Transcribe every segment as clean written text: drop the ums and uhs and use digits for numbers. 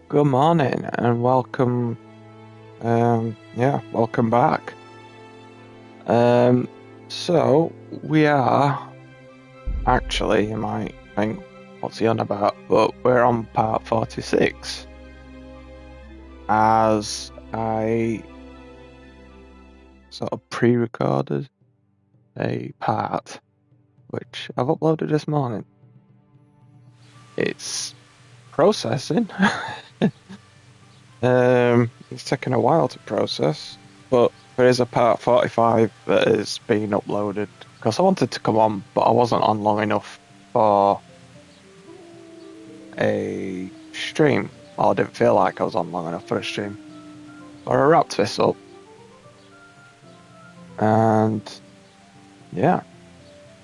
Good morning and welcome. Welcome back. So we are actually, you might think, what's he on about? But we're on part 46. As I sort of pre-recorded a part which I've uploaded this morning. It's processing. It's taken a while to process, but there is a part 45 that is being uploaded because I wanted to come on, but I wasn't on long enough for a stream. Or I didn't feel like I was on long enough for a stream. But I wrapped this up, and yeah,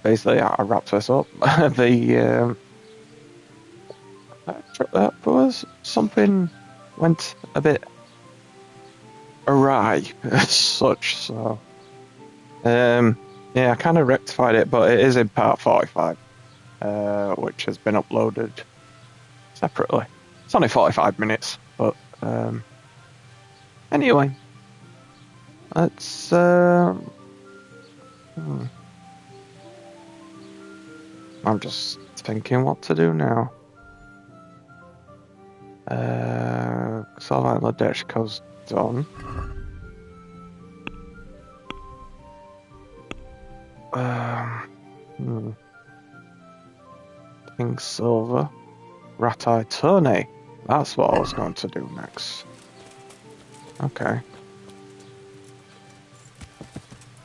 basically I wrapped this up. There was something went a bit awry as such, so I kind of rectified it, but it is in part 45, which has been uploaded separately. It's only 45 minutes, but anyway, let's I'm just thinking what to do now. So like Ladeshko's done. King Silver. Ratai Tourney. That's what I was going to do next. Okay.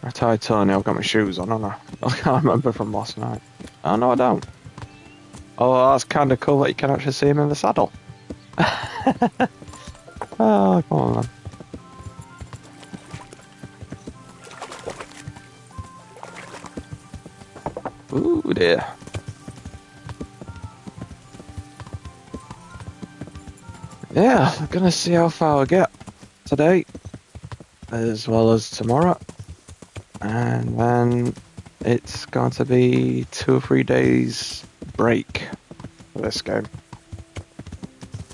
Ratai Tourney, I've got my shoes on, haven't I? I can't remember from last night. Oh, no, I don't. Oh, that's kind of cool that you can actually see him in the saddle. Oh, come on, then. Ooh, dear. Yeah, I'm gonna see how far I get today, as well as tomorrow. And then it's going to be 2 or 3 days break for this game,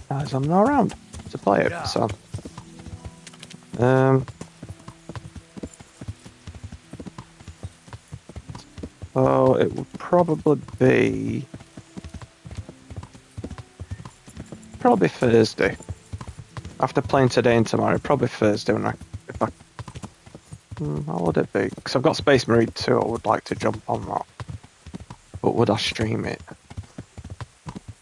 as I'm not around to play it. So it would probably be Thursday. After playing today and tomorrow, probably Thursday when how would it be? Because I've got Space Marine 2, I would like to jump on that. But would I stream it?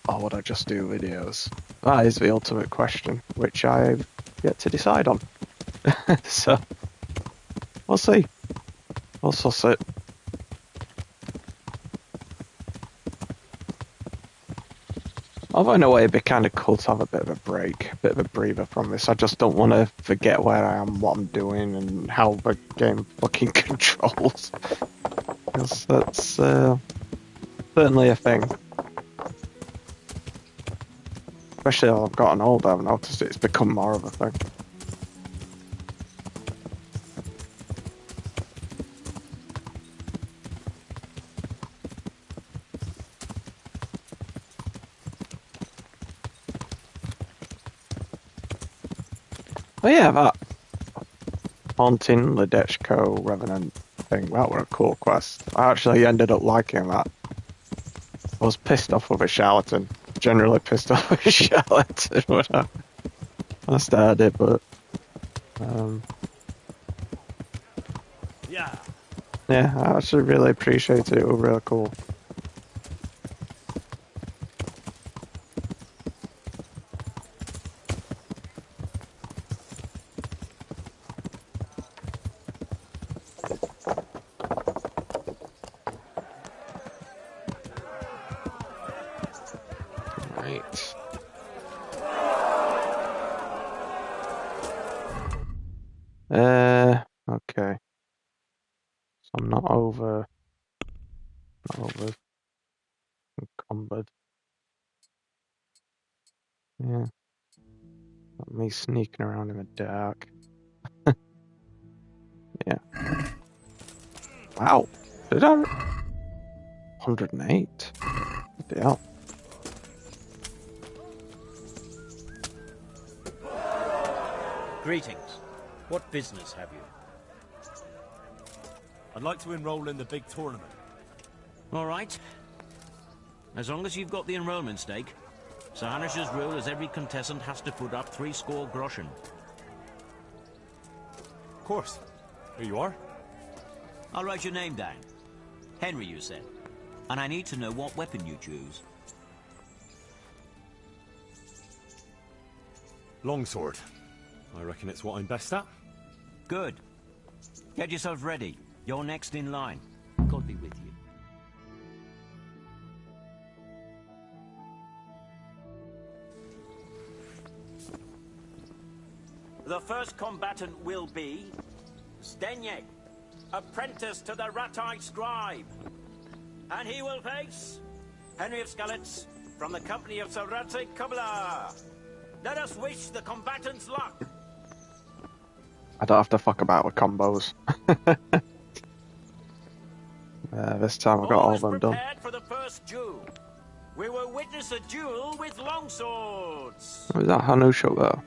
Or would I just do videos? That is the ultimate question, which I've yet to decide on. So, we'll see. We'll suss it. Although in a way it'd be kind of cool to have a bit of a break, a bit of a breather from this. I just don't want to forget where I am, what I'm doing, and how the game fucking controls. Because that's certainly a thing. Especially as I've gotten older, I've noticed it's become more of a thing. But yeah, that Haunting Ladechko Revenant thing, that were a cool quest. I actually ended up liking that. I was pissed off with a charlatan. Generally pissed off with a charlatan when I started, but yeah, I actually really appreciated it. It was really cool. Right. Okay. So I'm not over encumbered. Yeah. Not me sneaking around in the dark. Yeah. Wow. Did I? 108. What the hell? Greetings. What business have you? I'd like to enroll in the big tournament. All right. As long as you've got the enrollment stake, Sir Hanish's rule is every contestant has to put up 60 groschen. Of course. Here you are. I'll write your name down. Henry, you said. And I need to know what weapon you choose. Longsword. I reckon it's what I'm best at. Good. Get yourself ready. You're next in line. God be with you. The first combatant will be Zdeněk, apprentice to the Ratai scribe. And he will face Henry of Skalitz from the company of Sir Ratai Kubla. Let us wish the combatants luck. I don't have to fuck about with combos. This time I've got all of them done. Prepared for the first duel. We will witness a duel with longswords. Was that Hanusho there?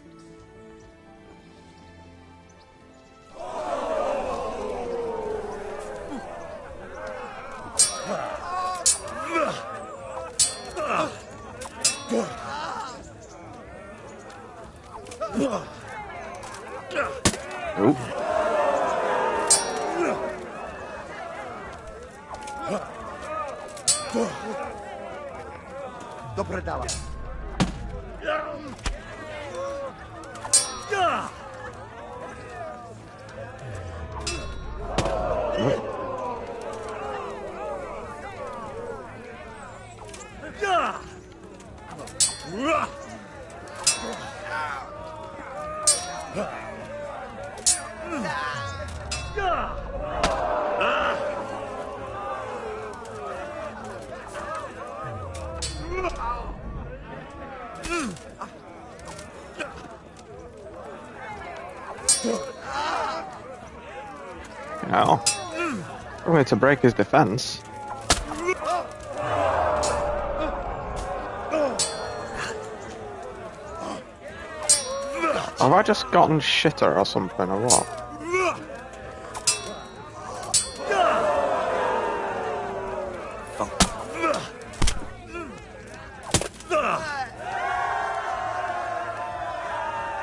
Hell. I'm going to break his defense. Have I just gotten shitter or something or what?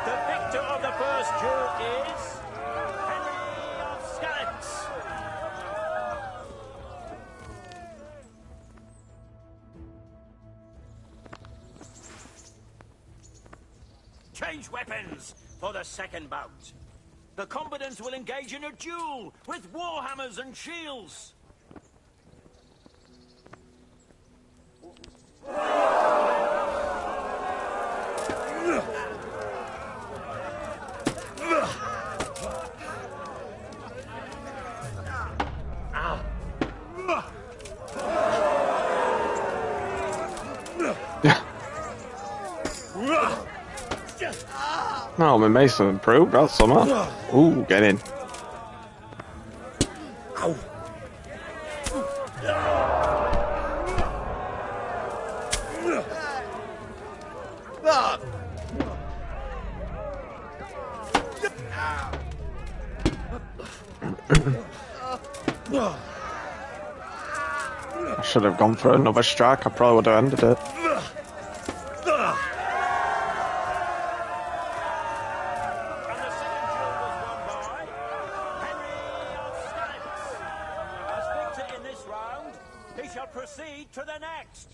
The victor of the first duel is Henry of Skalitz. Change weapons for the second bout. The combatants will engage in a duel with warhammers and shields. No, my Mason improved, that's summer. Ooh, get in. Ow. I should have gone for another strike, I probably would have ended it. Proceed to the next.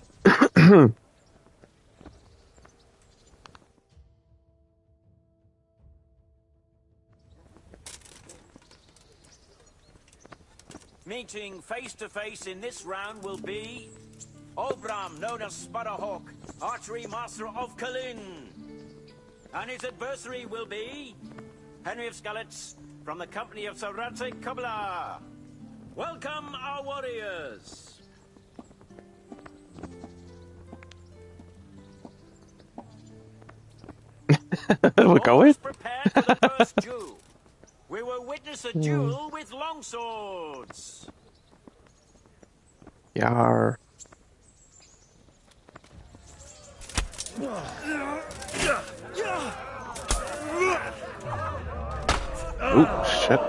Meeting face to face in this round will be Olbram, known as Sparrowhawk, archery master of Kalin. And his adversary will be Henry of Skalitz from the company of Sir Ratai Kubla. Welcome, our warriors. We're going. Prepared for the first duel. We will witness a duel with longswords. Yar. Oh, shit.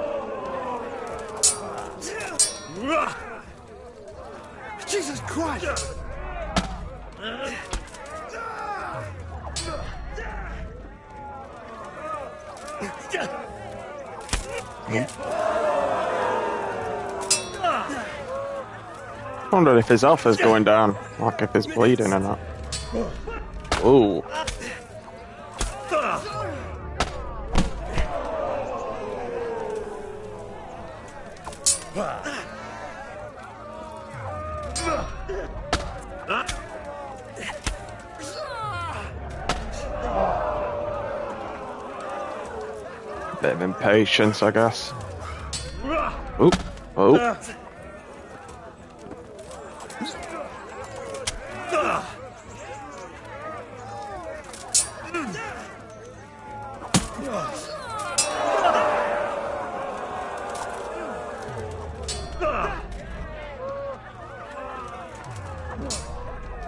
Jesus Christ! Wondering if his health is going down, like if he's bleeding or not. Ooh. Bit of impatience, I guess. Oop. Oh.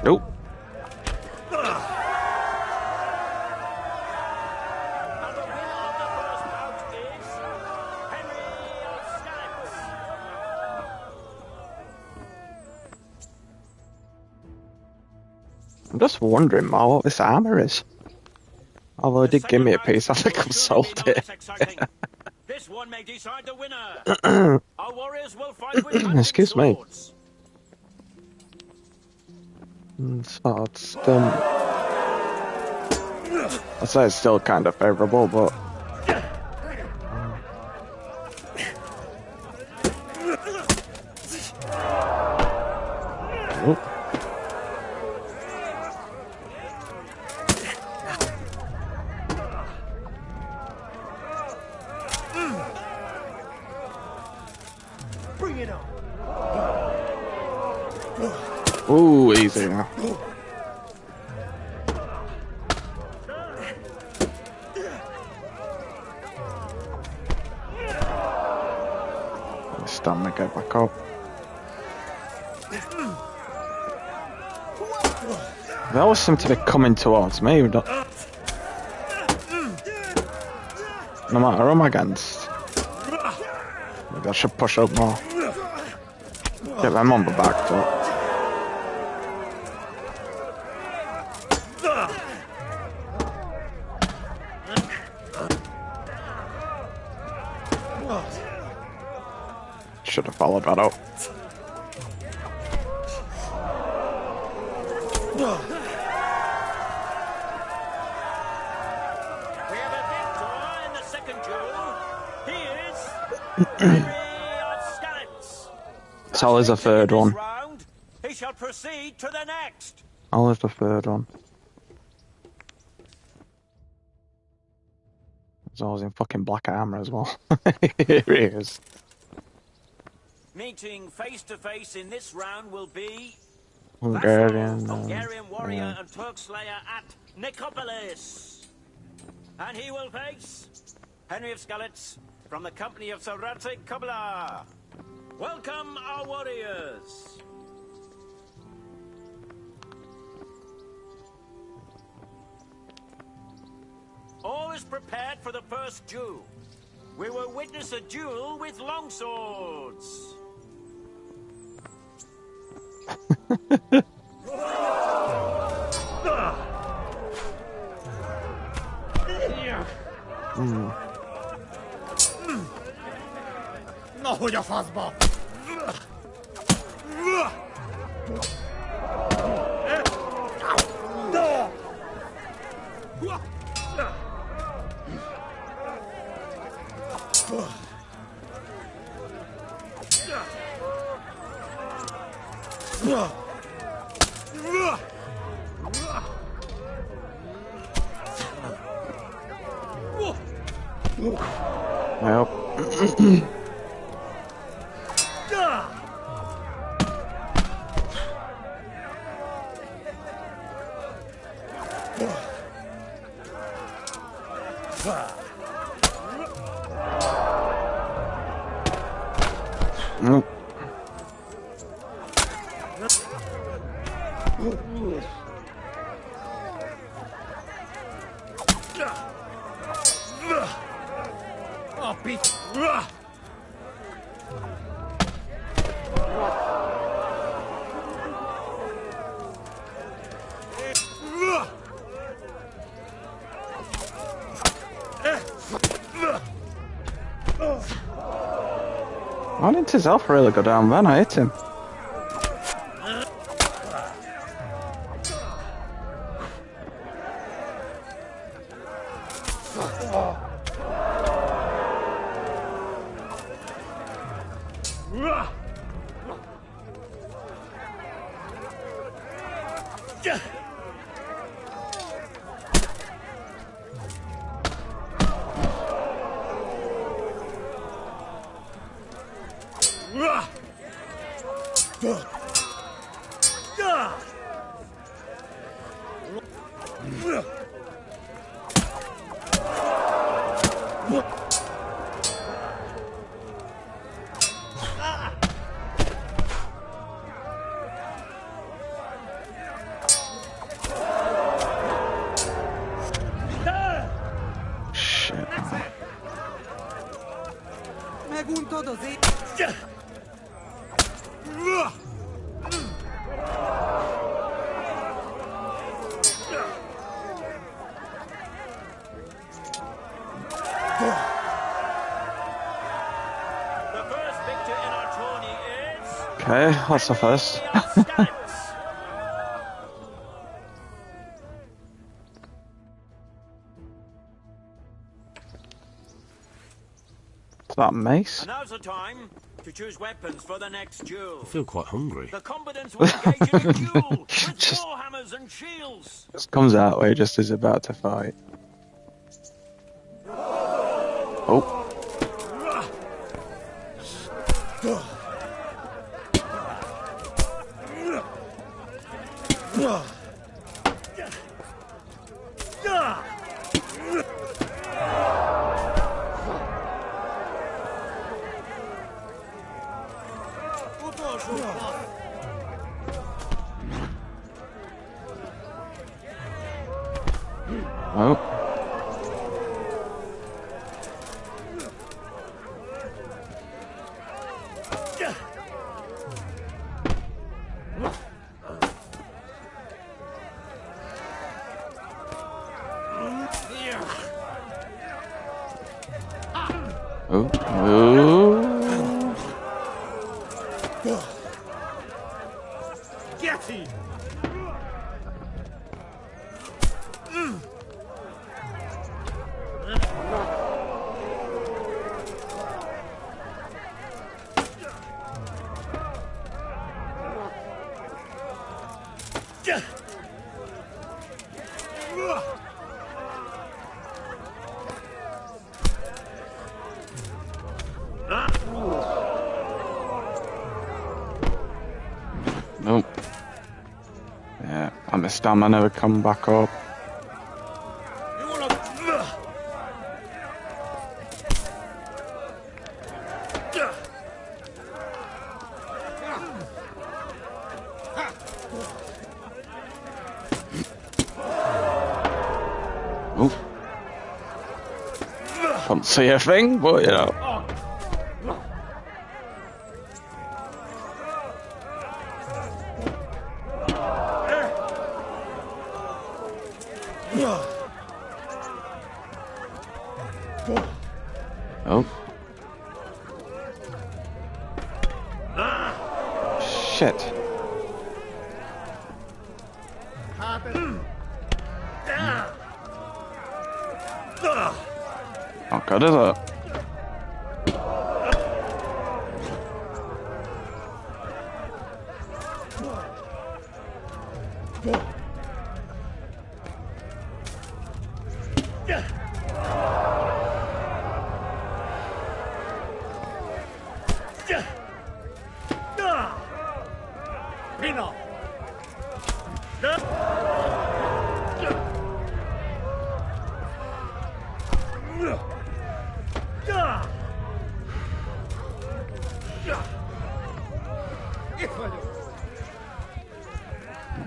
Nope. And the winner of the first bout is Henry of Scots. I'm just wondering, Ma, what this armor is. Although it did give me a piece, I think I've sold it. This one may decide the winner. Our warriors will fight with hunting Excuse me. swords. So it's still... I'd say it's still kind of favourable, but... Oop. Bring it on! Ooh, easy now. Stun me, get back up. They always seem to be coming towards me. No matter who I'm against. Maybe I should push up more. Get them on the back foot. Should have followed that up. We have a victor in the second duel. He is Henry of Scots. So there's a third one. Round, he shall proceed to the next. Oh, there's the third one. He's always in fucking black armor as well. Here he is. Meeting face to face in this round will be Hungarian. Hungarian warrior Yeah. and Turk slayer at Nicopolis. And he will face Henry of Scots from the company of Sir Radzik Kubla. Welcome, our warriors. All is prepared for the first duel. We will witness a duel with longswords. Na, hogy a faszba! Well. Nope. A beat. Why didn't his health really go down then? I hit him. Okay, that's the first. Is that a mace? And now's the time to choose weapons for the next duel. I feel quite hungry. The combatants will engage in a duel with warhammers and shields. Just comes out where he just is about to fight. Oh. Oh. Oh. Oh. Get him! Nope. Yeah, and my stamina never come back up. Oh. Can't see a thing, but you know. Oh. Shit. Not good, is it?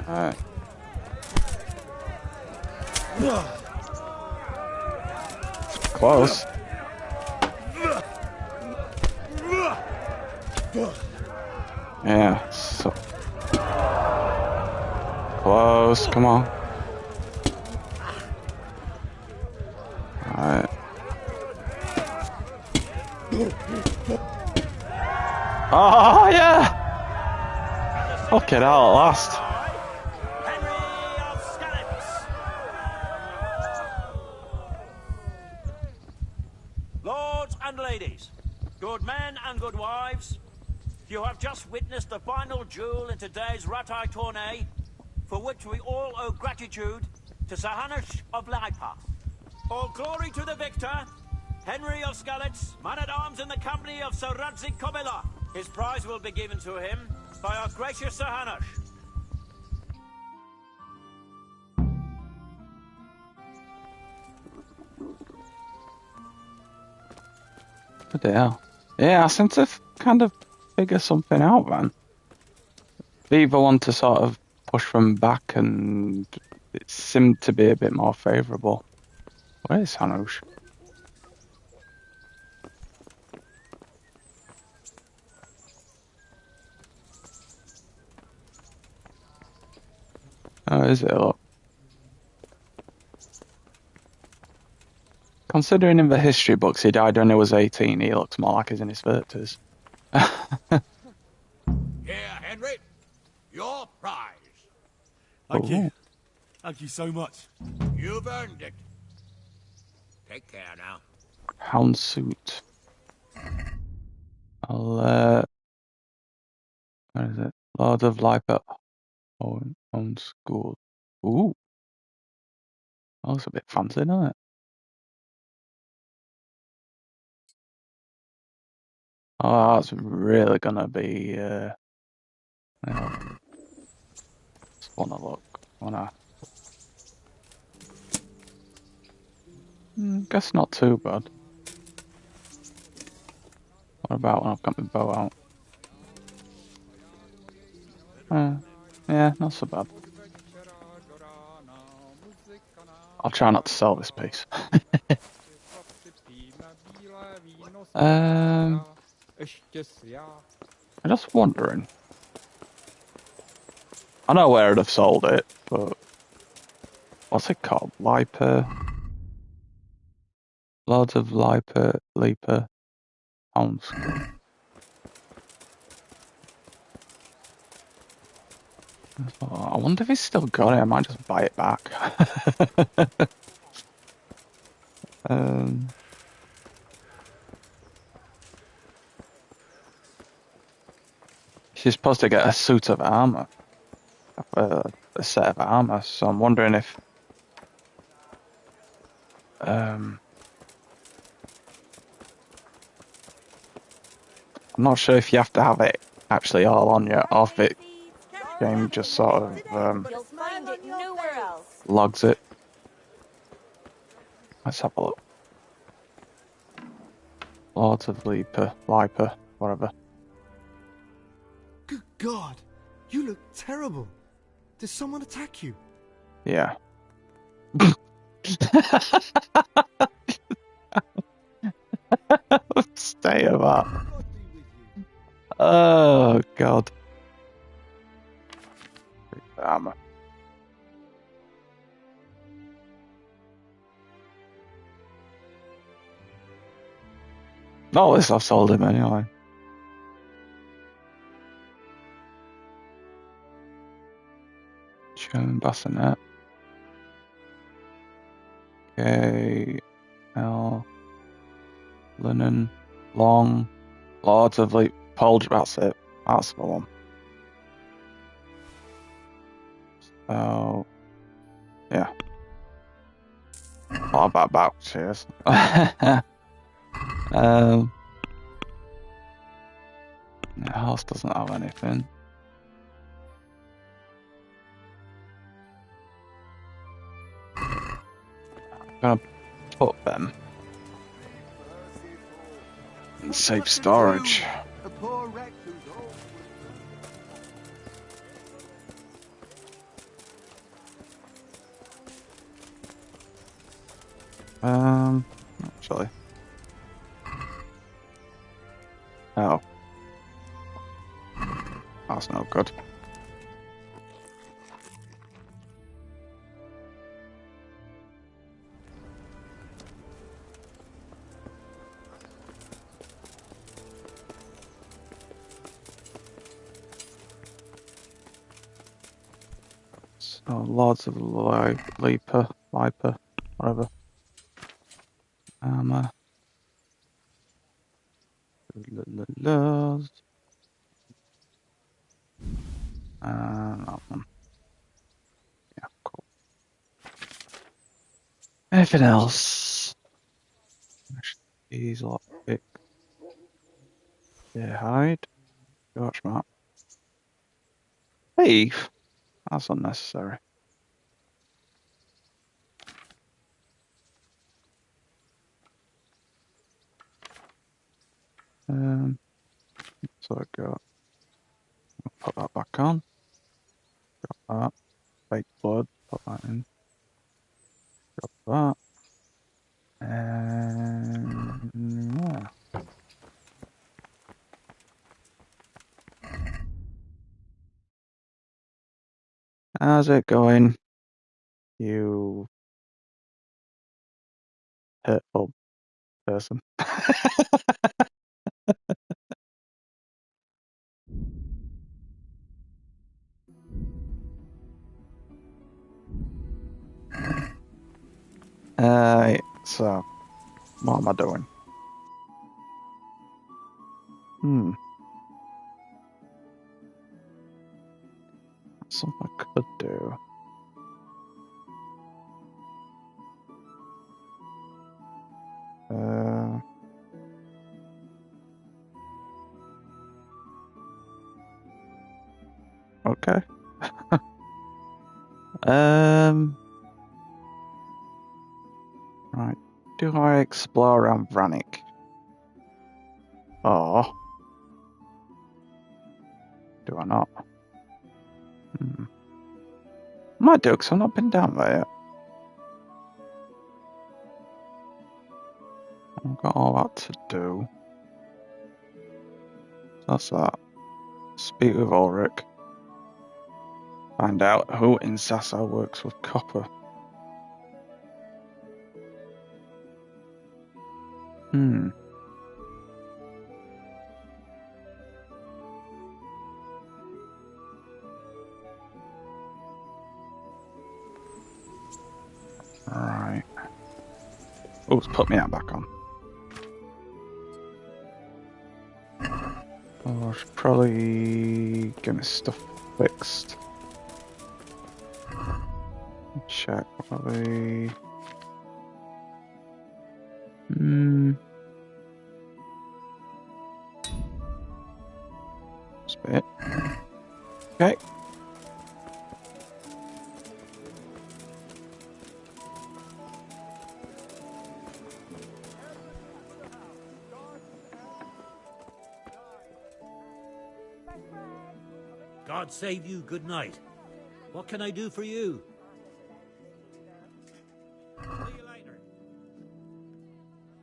Alright. Close. Yeah, so close. Come on. Alright. Oh, yeah! Fucking hell, at last. Henry of Skalitz. Lords and ladies, good men and good wives, you have just witnessed the final duel in today's Ratai tourney, for which we all owe gratitude to Sir Hanush of Leipa. All glory to the victor, Henry of Skalitz, man-at-arms in the company of Sir Radzik Kobila. His prize will be given to him by our gracious Sir Hanush. What the hell? Yeah, I seem to kind of figure something out, man. They either want to sort of push from back, and it seemed to be a bit more favourable. Where is Hanush? Oh, is it? Look. Considering in the history books he died when he was 18, he looks more like he's in his 30s. Here, Henry. Your prize. Thank Ooh. you. Thank you so much. You've earned it. Take care now. Hound suit. I'll, where is it? Lord of Lipa. Own school. Ooh. That looks a bit fancy, doesn't it? Oh, that's really gonna be, you know, just wanna look. Guess not too bad. What about when I've got my bow out? Yeah, not so bad. I'll try not to sell this piece. I'm just wondering. I know where I'd have sold it, but what's it called? Lipa. Lords of Lipa Hounds. I wonder if he's still got it. I might just buy it back. She's supposed to get a suit of armor, a set of armor. So I'm wondering if, I'm not sure if you have to have it actually all on you, or if it game just sort of You'll find it nowhere else. logs it. Let's have a look. Lords of Lipa, whatever. Good God, you look terrible. Did someone attack you? Yeah. Stay of that. Oh God. Armor. No, at least I've sold him anyway. German bassinet. Okay. L. Linen. Long. Lords of Leap. Polge. That's it. That's the one. So. Yeah. What about back? Cheers. The house doesn't have anything. I'm gonna put them in safe storage. A poor wreck who's all... Actually. Oh. Oh, good. So, lots of Leaper, whatever. Armor. That one. Yeah, cool. Anything else? These a lot big. Yeah, hide. Gosh, map. Thief? That's unnecessary. So I got. Put that back on. Got that. Fake blood. Put that in. Got that. And yeah. How's it going? You hurtful person. So what am I doing? Something I could do. Okay. Right. Do I explore around Vranik? Or do I not? Might do, because I've not been down there yet. I've got all that to do. That's that. Speak with Ulrich. Find out who in Sassa works with copper. Right. Oh, it's put me out back on. Oh, I should probably get my stuff fixed. Check probably. Spit. Okay. God save you, good night. What can I do for you? See you later.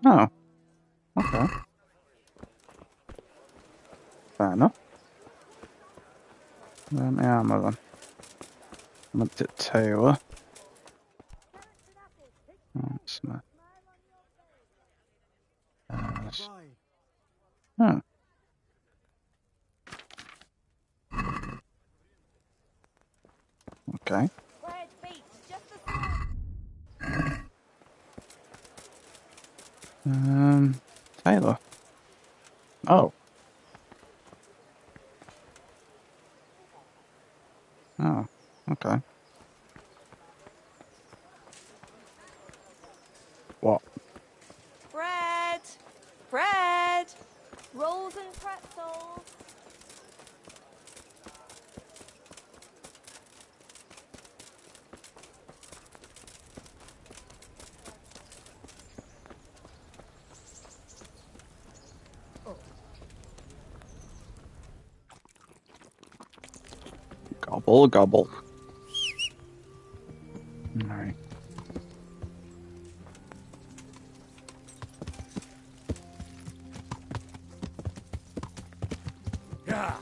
Oh. Okay. Fair enough. Let me armor then. I'm a Taylor. That's my... Oh. Okay. Where it beats, just the Taylor. Oh. Oh. Okay. What? bread. Bread. Rolls and pretzels. Gobble, gobble. Alright. Yeah.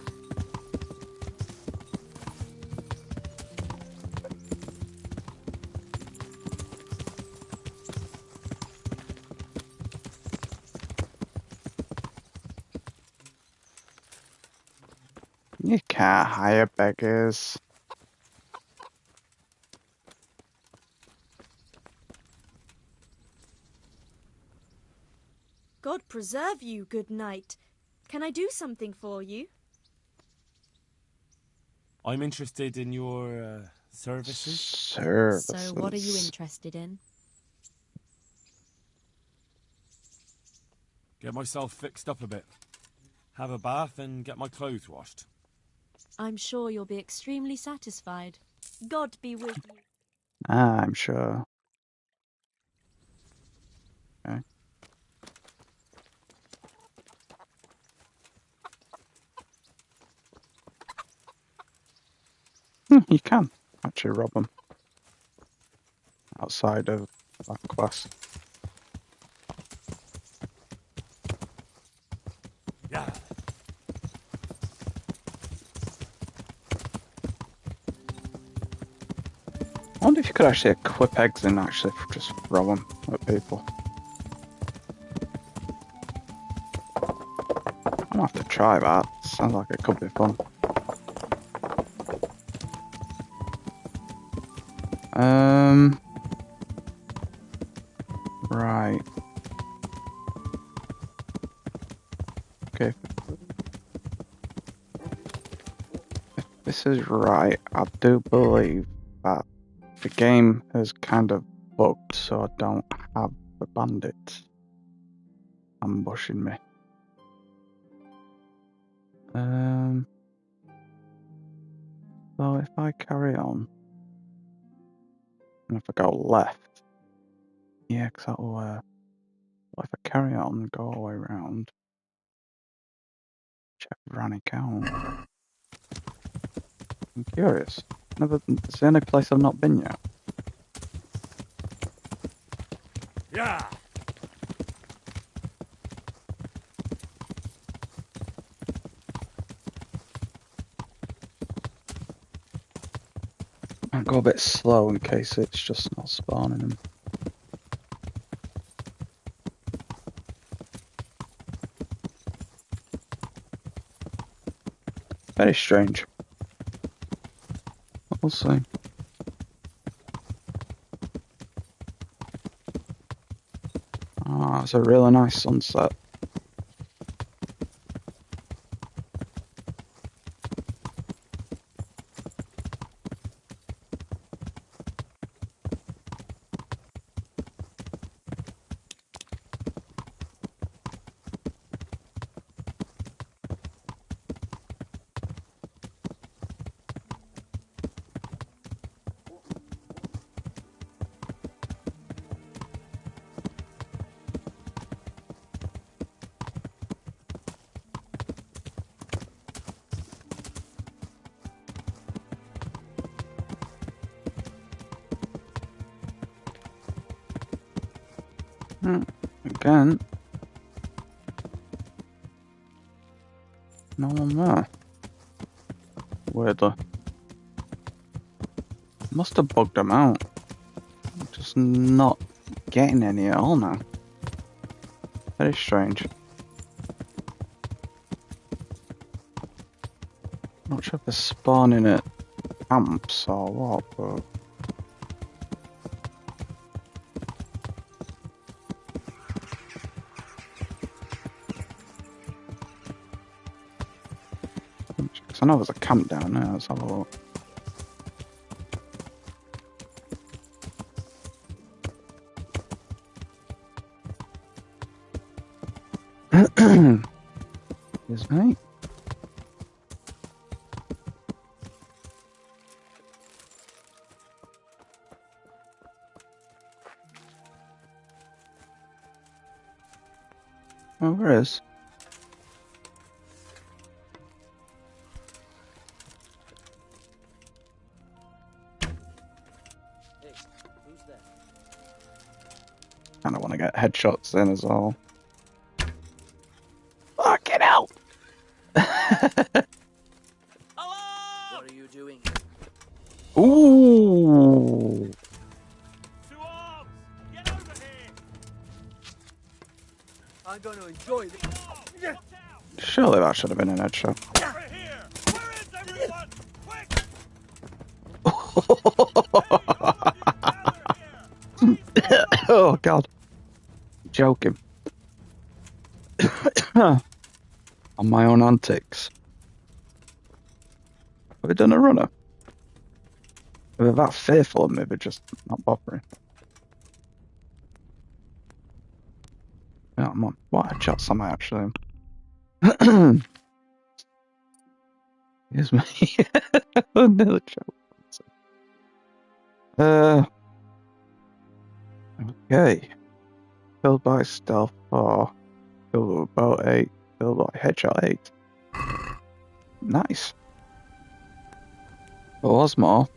You can't hire beggars. God preserve you, good knight. Can I do something for you? I'm interested in your services. Services. So, what are you interested in? Get myself fixed up a bit. Have a bath and get my clothes washed. I'm sure you'll be extremely satisfied. God be with you. I'm sure. Okay. You can actually rob them outside of that quest. Yeah. I wonder if you could actually equip eggs and actually just throw them at people. I'll have to try that. Sounds like it could be fun. Right. Okay. If this is right, I do believe that the game has kind of bugged, so I don't have the bandits ambushing me. So if I carry on, and if I go left, yeah, because that'll, well, if I carry on and go all the way around, check Granny Count. I'm curious. It's the only place I've not been yet. Yeah. I'll go a bit slow in case it's just not spawning them. Very strange. We'll see. Ah, it's a really nice sunset. Again, no one there. Weirdly. Must have bugged them out. I'm just not getting any at all now. Very strange. Not sure if they're spawning at camps or what, but... I know there's a camp down there, let's have a look. Excuse me. Oh, where is? Hey, who's there? Kinda wanna get headshots in as well. Fucking hell! What are you doing? Ooh! To arms! Get over here! I'm going to enjoy this. Watch out! Surely that should have been an headshot. Over here! We're in Everyone, quick! Gather here! Oh god, I'm joking. On my own antics. Have we done a runner? If they're that fearful of me, they're just not bothering. Yeah, I'm on. What headshots am I actually in? Here's me. Another joke. Okay. Killed by stealth 4. Killed with bow 8. Killed by headshot 8. Nice. There was more.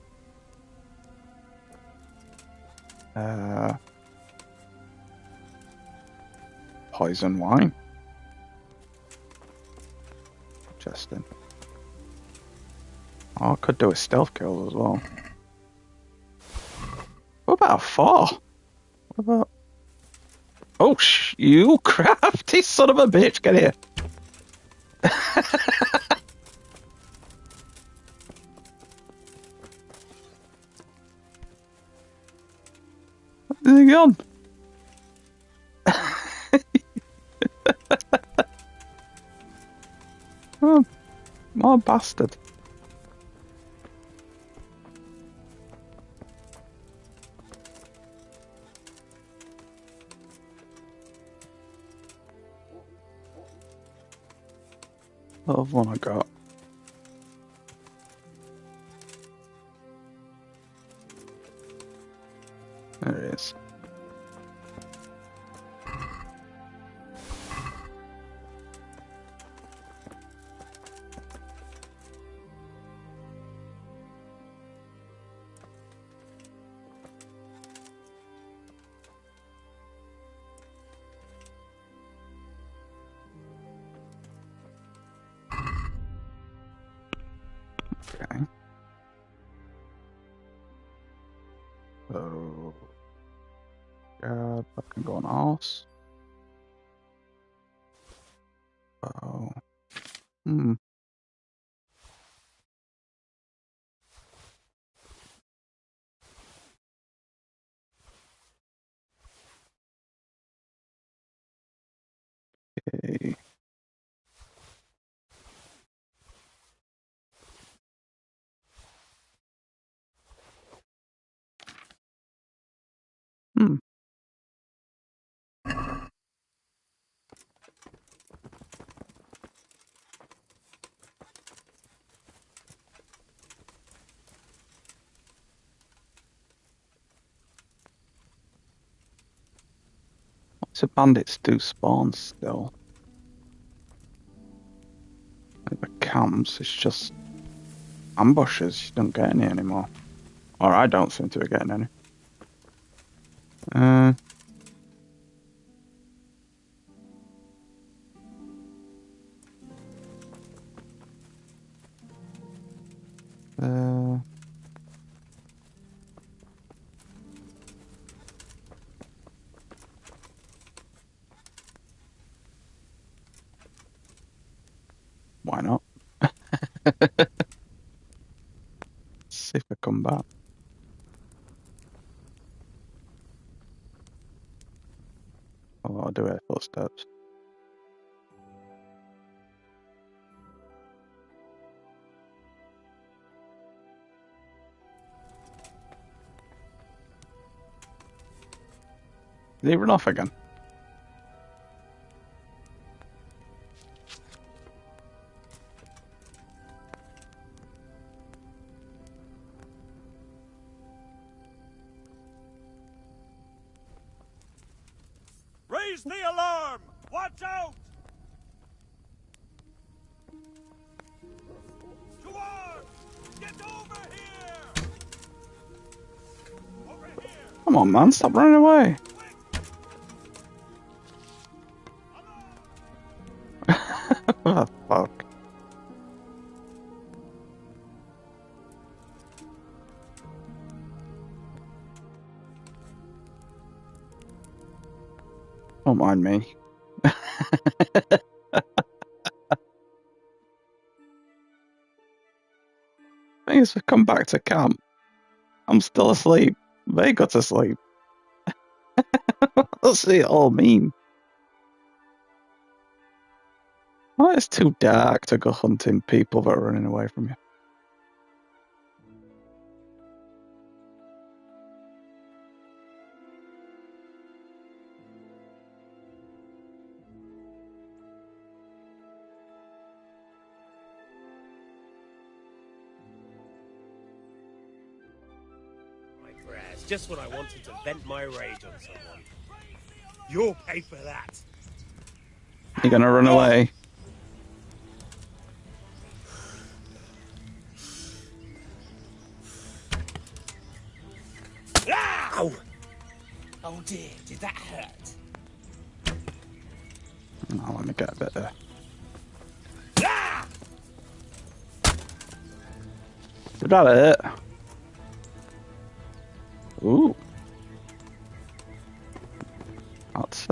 Poison wine. Interesting. Oh, I could do a stealth kill as well. What about a 4? What about... Oh, you crafty son of a bitch, get here. Where's he gone? Oh, more bastard. What other one I got? There it is. Okay. So, God, I can go on horse. Oh. Hmm. Okay. Hmm. So bandits do spawn still. Like the camps, it's just ambushes. You don't get any anymore. Or I don't seem to be getting any. Uh, uh, why not? See if I come back. Oh, I'll do it footsteps. Did he run off again? Raise the alarm! Watch out! To arms! Get over here! Over here! Come on, man, stop running away. Oh, fuck. Don't mind me. thing is, we come back to camp. I'm still asleep. They got to sleep. What's it all mean? Well, it's too dark to go hunting people that are running away from you. My prayers, just when I wanted to vent my rage on someone. You'll pay for that. You gonna run away? Ow! Oh dear, did that hurt? Oh, let me get a bit there. Did that hurt? Ooh. That's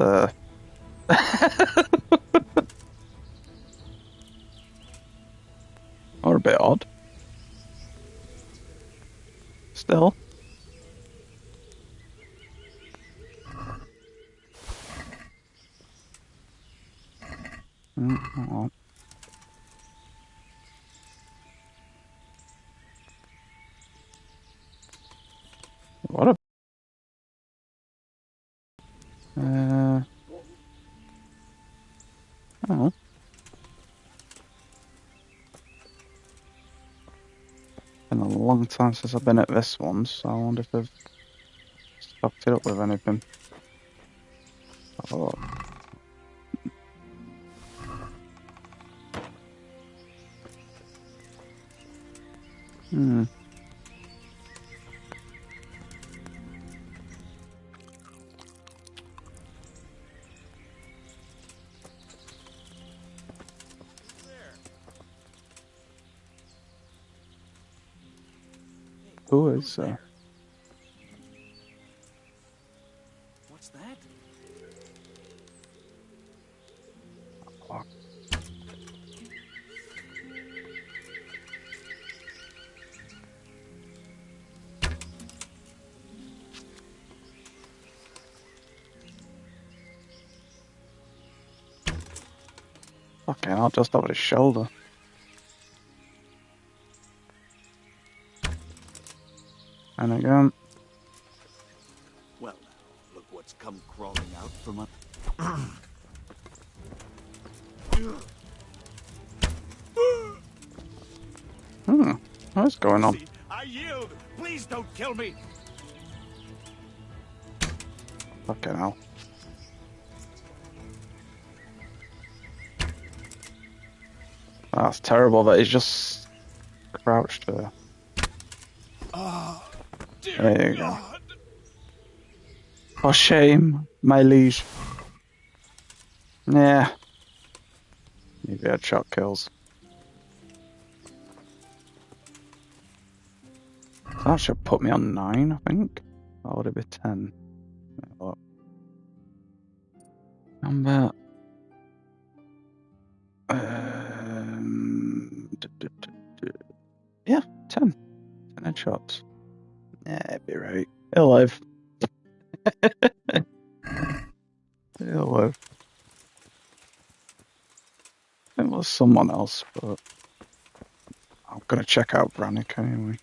or a bit odd. Still. Oh. What a oh. Been a long time since I've been at this one, so I wonder if they've stocked it up with anything. Oh. Hmm. Who is What's that? oh. Okay, I'll just over his shoulder. And again. Well, now, look what's come crawling out from up. What's going on? I yield. Please don't kill me. Fucking hell. That's terrible that he's just crouched there. There you go. For shame, my liege. Yeah. Maybe I'd shot kills. That should put me on 9, I think. Or would it be 10? Number. Yeah, 10. 10 headshots. Yeah, it'd be right. He'll live. He'll live. It was someone else, but I'm gonna check out Brannick anyway.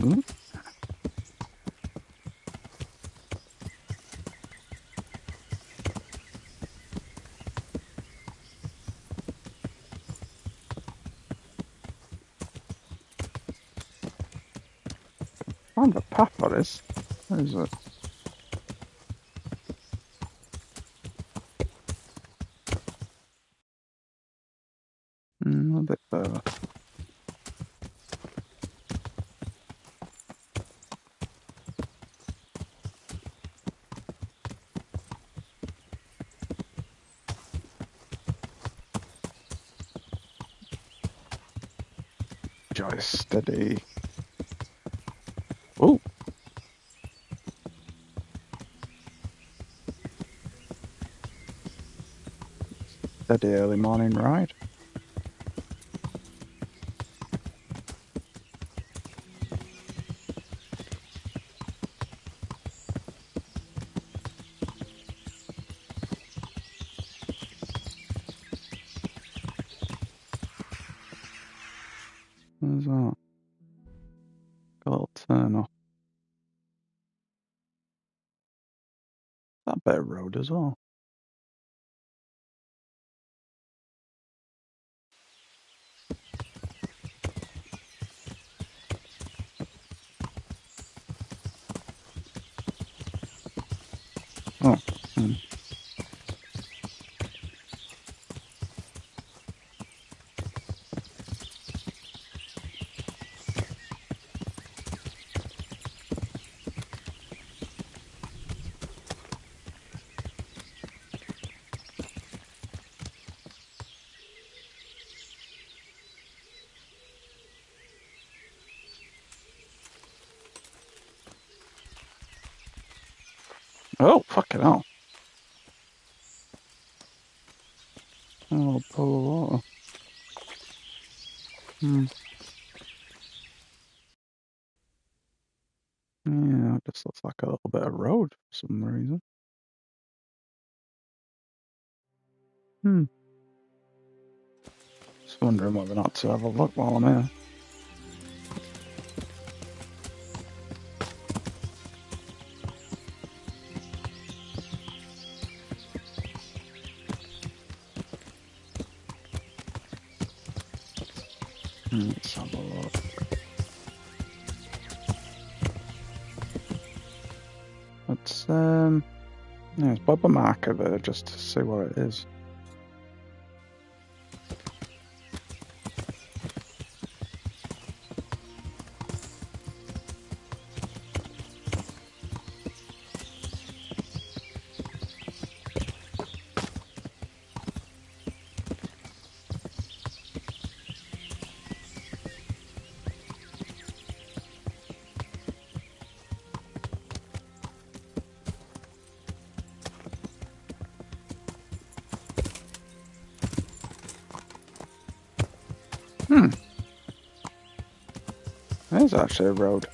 Hmm? Found the path for this. Where is it? A bit further. Joyce, steady. Oh! steady early morning ride. There's that. Got a little turn off. That bit of road as well. Oh. Oh, fucking hell. Oh, pull of water. Yeah, it just looks like a little bit of road for some reason. Just wondering whether or not to have a look while I'm here. Let's have a look. Let's yeah, let's pop a marker there just to see what it is. There's actually a road.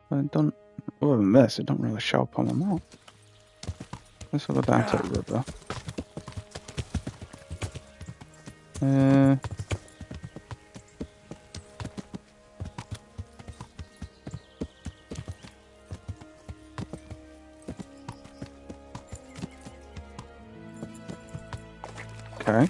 But it don't, other than this, it don't really show up on the map. Let's go down to the river. Okay.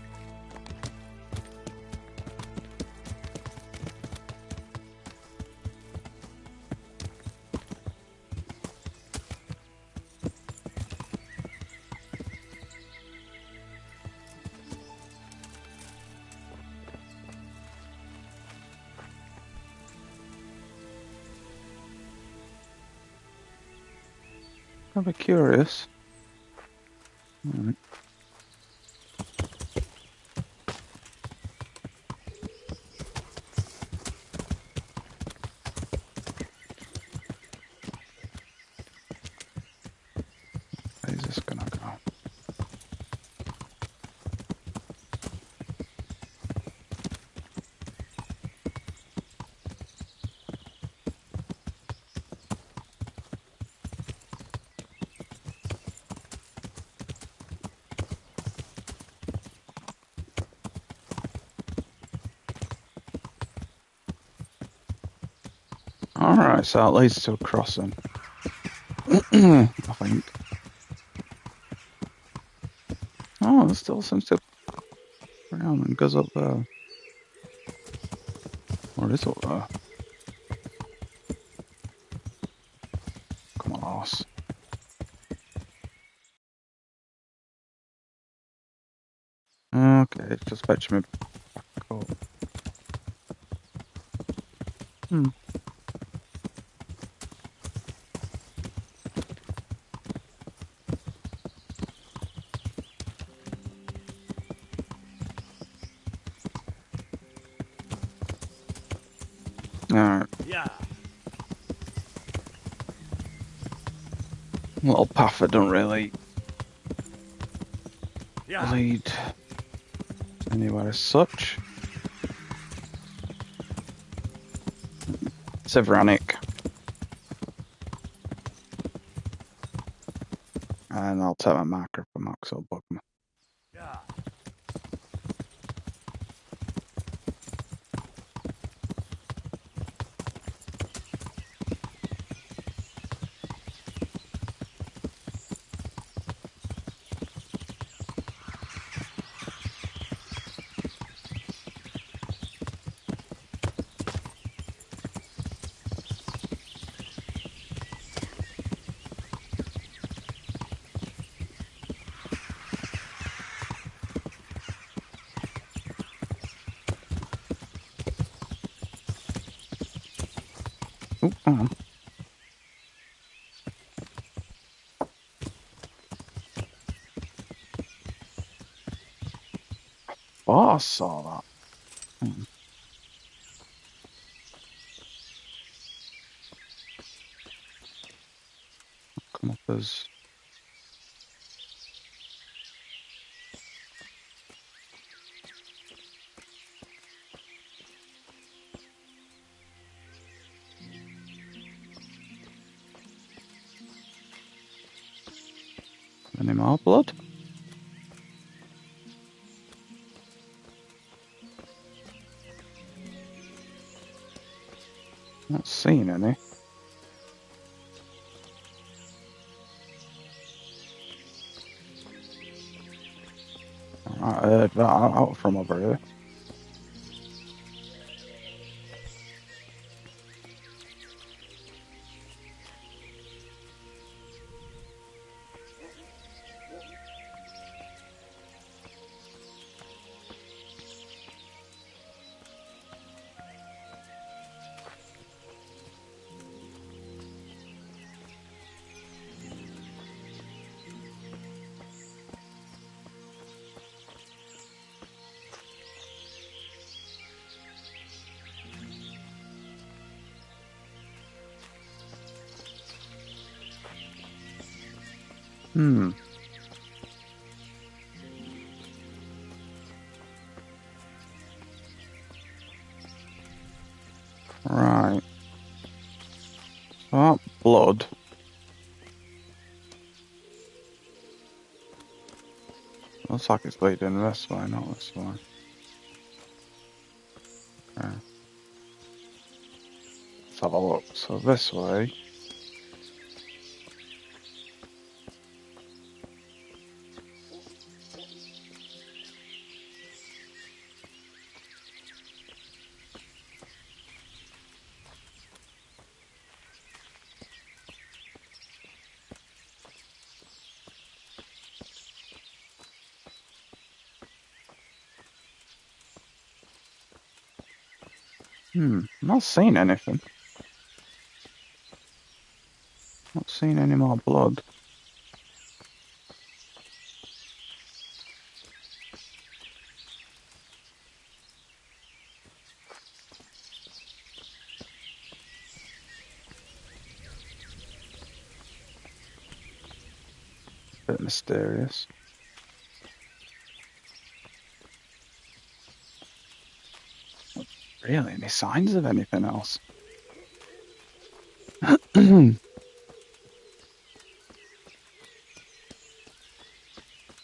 I'll be curious. Right. Where's this gonna go? Alright, so that leads to a crossing. I think. Oh, it still seems to go around and goes up there. Or it is up there. Come on, horse. Okay, it's just fetching me back up. Alright. Yeah. little path that don't really Yeah. lead anywhere as such. It's Ivranic. And I'll take my marker for Max or Bugman. Yeah. Oh, hang on. Oh, I saw that. Come up as... Any more blood? Not seeing any. I heard that out from over here. Hmm. Right. So that blood. Looks like it's leading this way, not this way. Okay. Let's have a look. So this way. Not seeing anything. Not seeing any more blood. Bit mysterious. Not really any signs of anything else.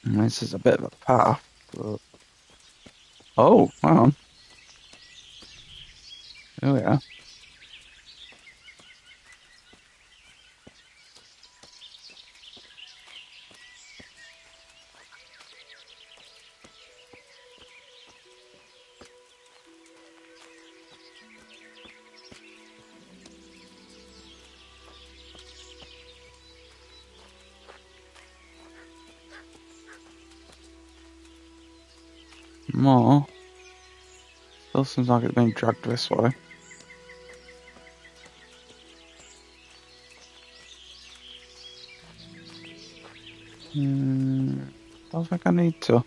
This is a bit of a path, but... Oh, hang on. Here we are. More. Still seems like it's being dragged this way. Don't think I need to.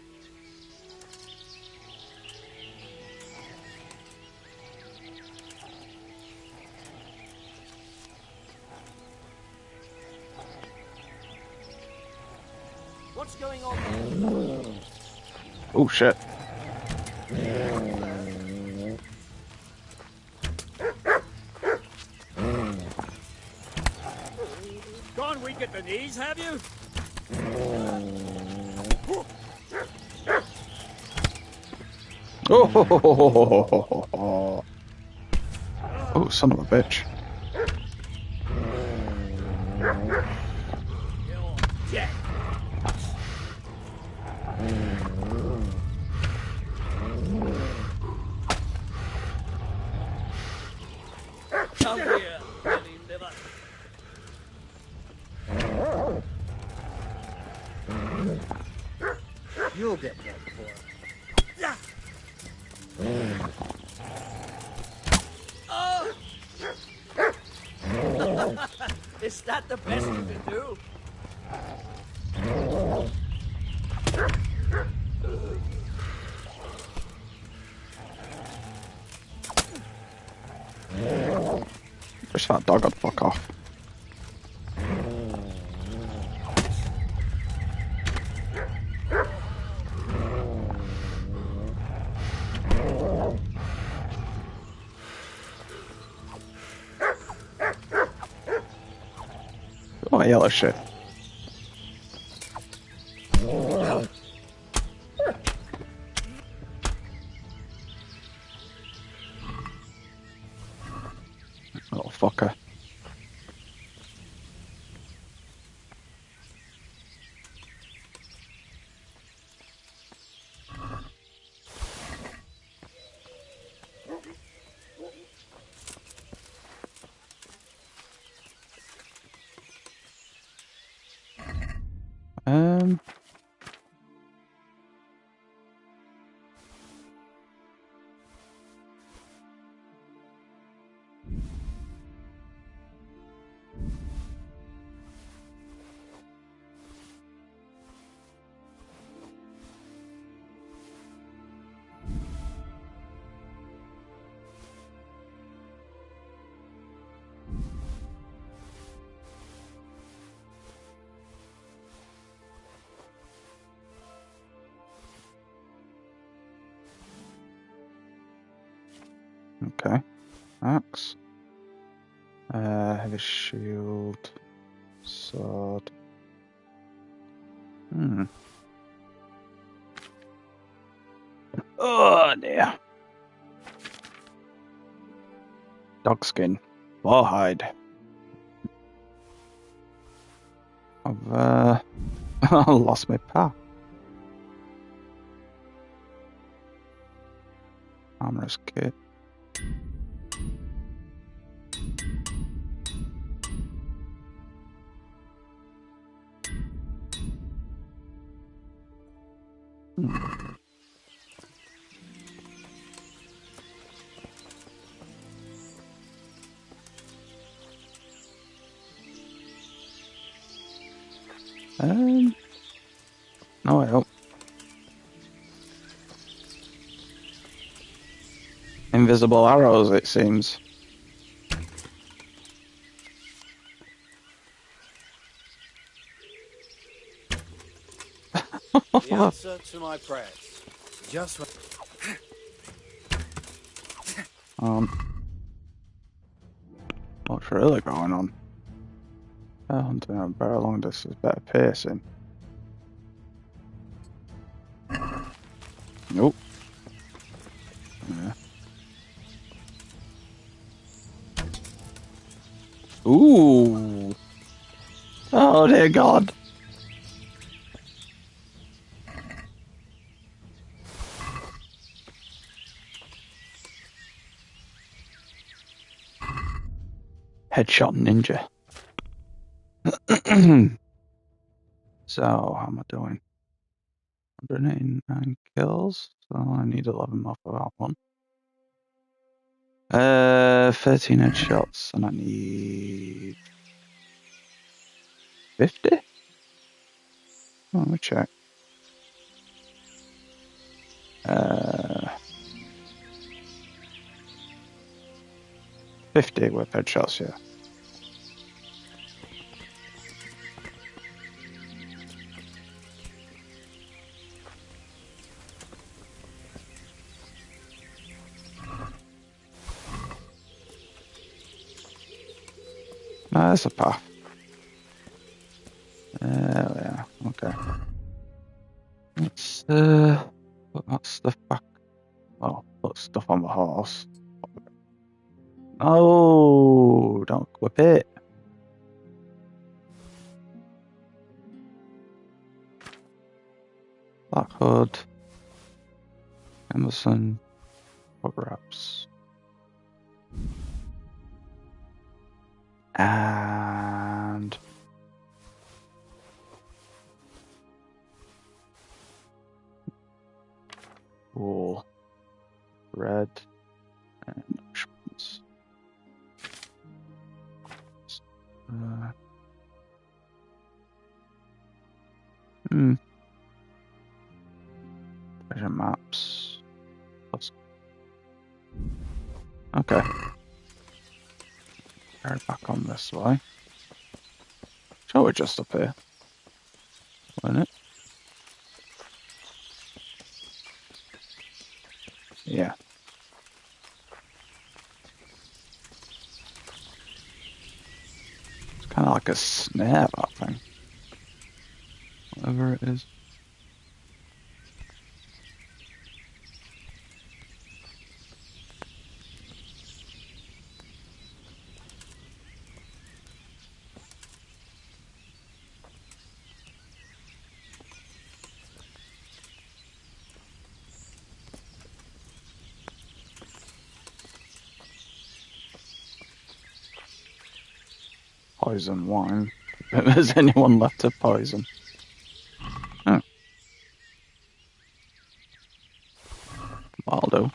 What's going on there? Oh shit. Gone weak at the knees, have you? Oh, oh, son of a bitch. You're dead. Come here, Billy Liver. You'll get one for it. Oh! Is that the best you can do? Wish that dog would fuck off. Oh, yellow shit. Little fucker. Um. Okay. Axe. Heavy shield. Sword. Oh dear. Dog skin. Rawhide. I've lost my path. Armor's kit. No, I don't. Invisible arrows, it seems. The answer to my prayers. Just when... What's really going on? Hunting a better long distance, better pacing. Nope. Yeah. Ooh. Oh dear God. Headshot ninja. So, how am I doing? 189 kills. So I need 11 more for that one. 13 headshots, and I need 50? Oh, let me check. 50 with headshots, yeah. No, there's a path. There we are. Okay. Let's put that stuff back. Well, put stuff on the horse. Oh, don't whip it. Black Hood. Emerson. What wraps? And wool. Red. And options. Treasure maps. Okay. Carry back on this way. Sure, we're just up here. Wasn't it? Yeah. It's kind of like a snare, that thing. Whatever it is. Poison wine. If there's anyone left to poison. Oh. I'll do.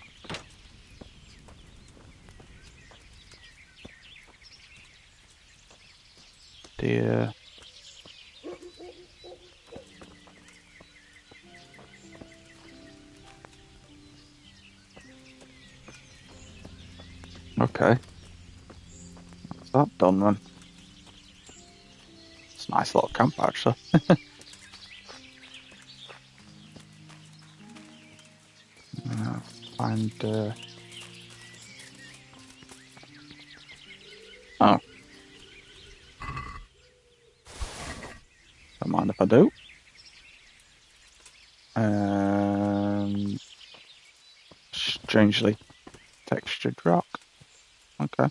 Dear. Okay. That's that done then. It's a nice little camp actually. Find oh. Don't mind if I do. Strangely textured rock. Okay.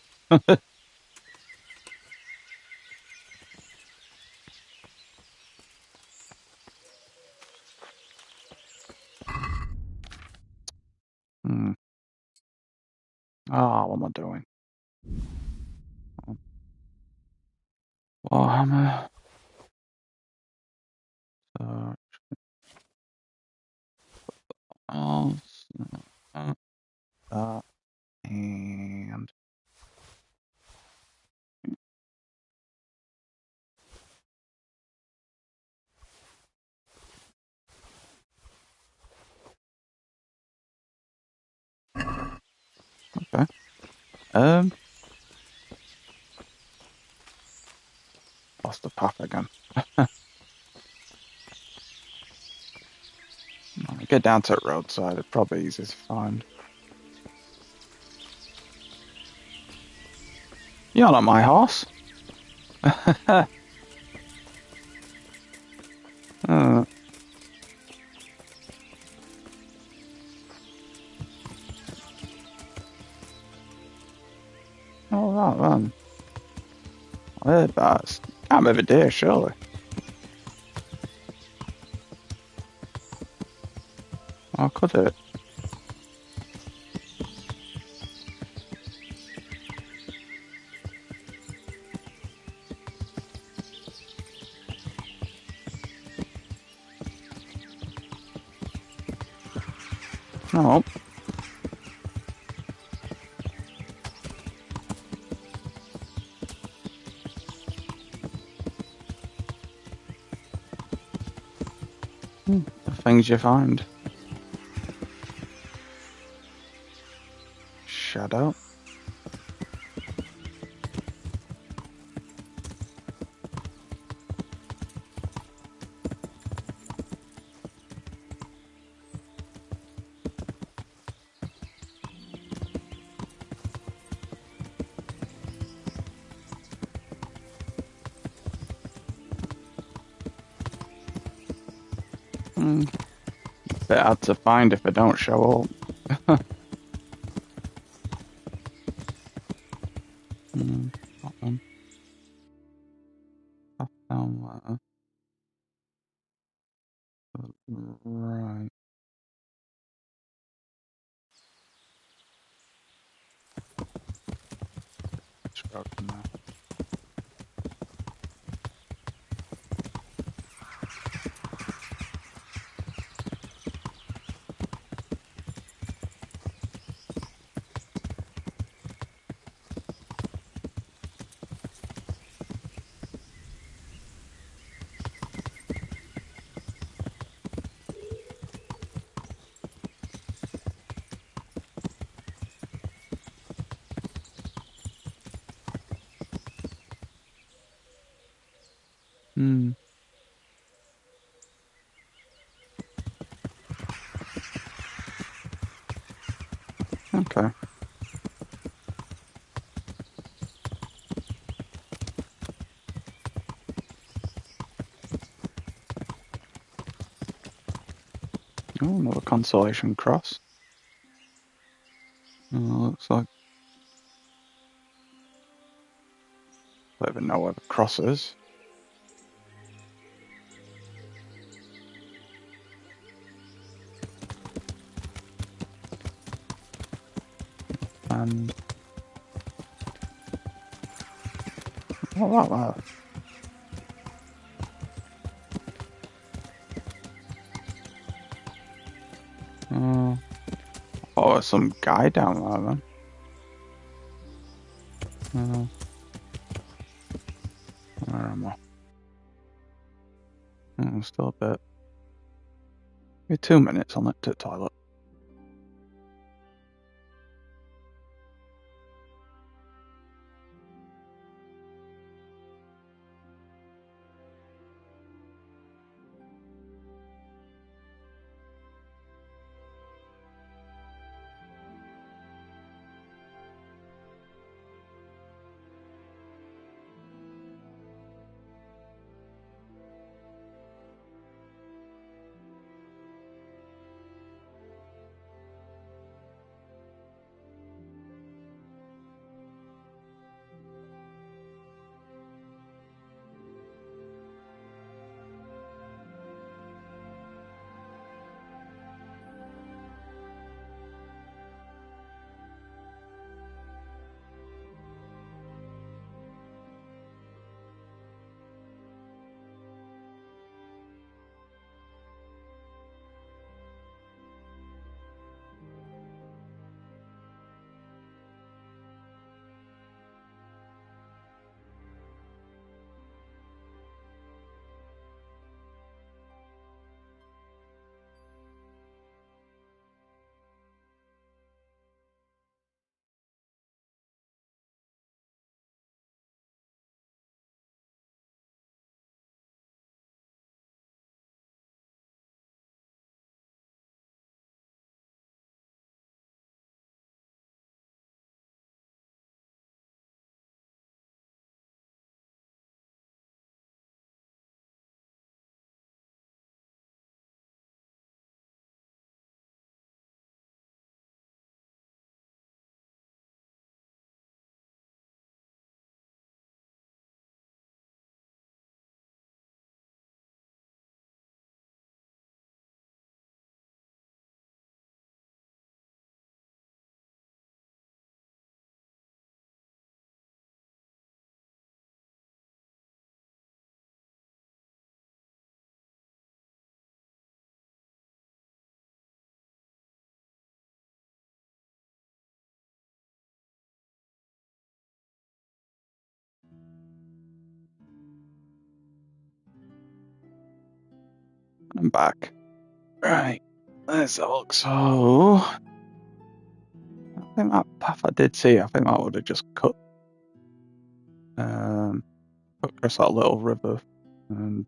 Ah, what am I doing? Warhammer. So, and okay. Lost the path again. Get down to the roadside, it's probably easy to find. You're not my horse. All right then. I heard that. Can't move a deer, surely. Or could it? No. The things you find. Shadow. Bit hard to find if they don't show up. That one. Up down there. Right. Let's go from there. Okay. Oh, another consolation cross. Looks like I don't even know where the cross is. And what about that? Oh, there's some guy down there then. Where am I? Still a bit. Maybe 2 minutes on it to the toilet. I'm back. Right. Let's have a look. So, I think that path I did see, I think that would have just cut across that little river. And,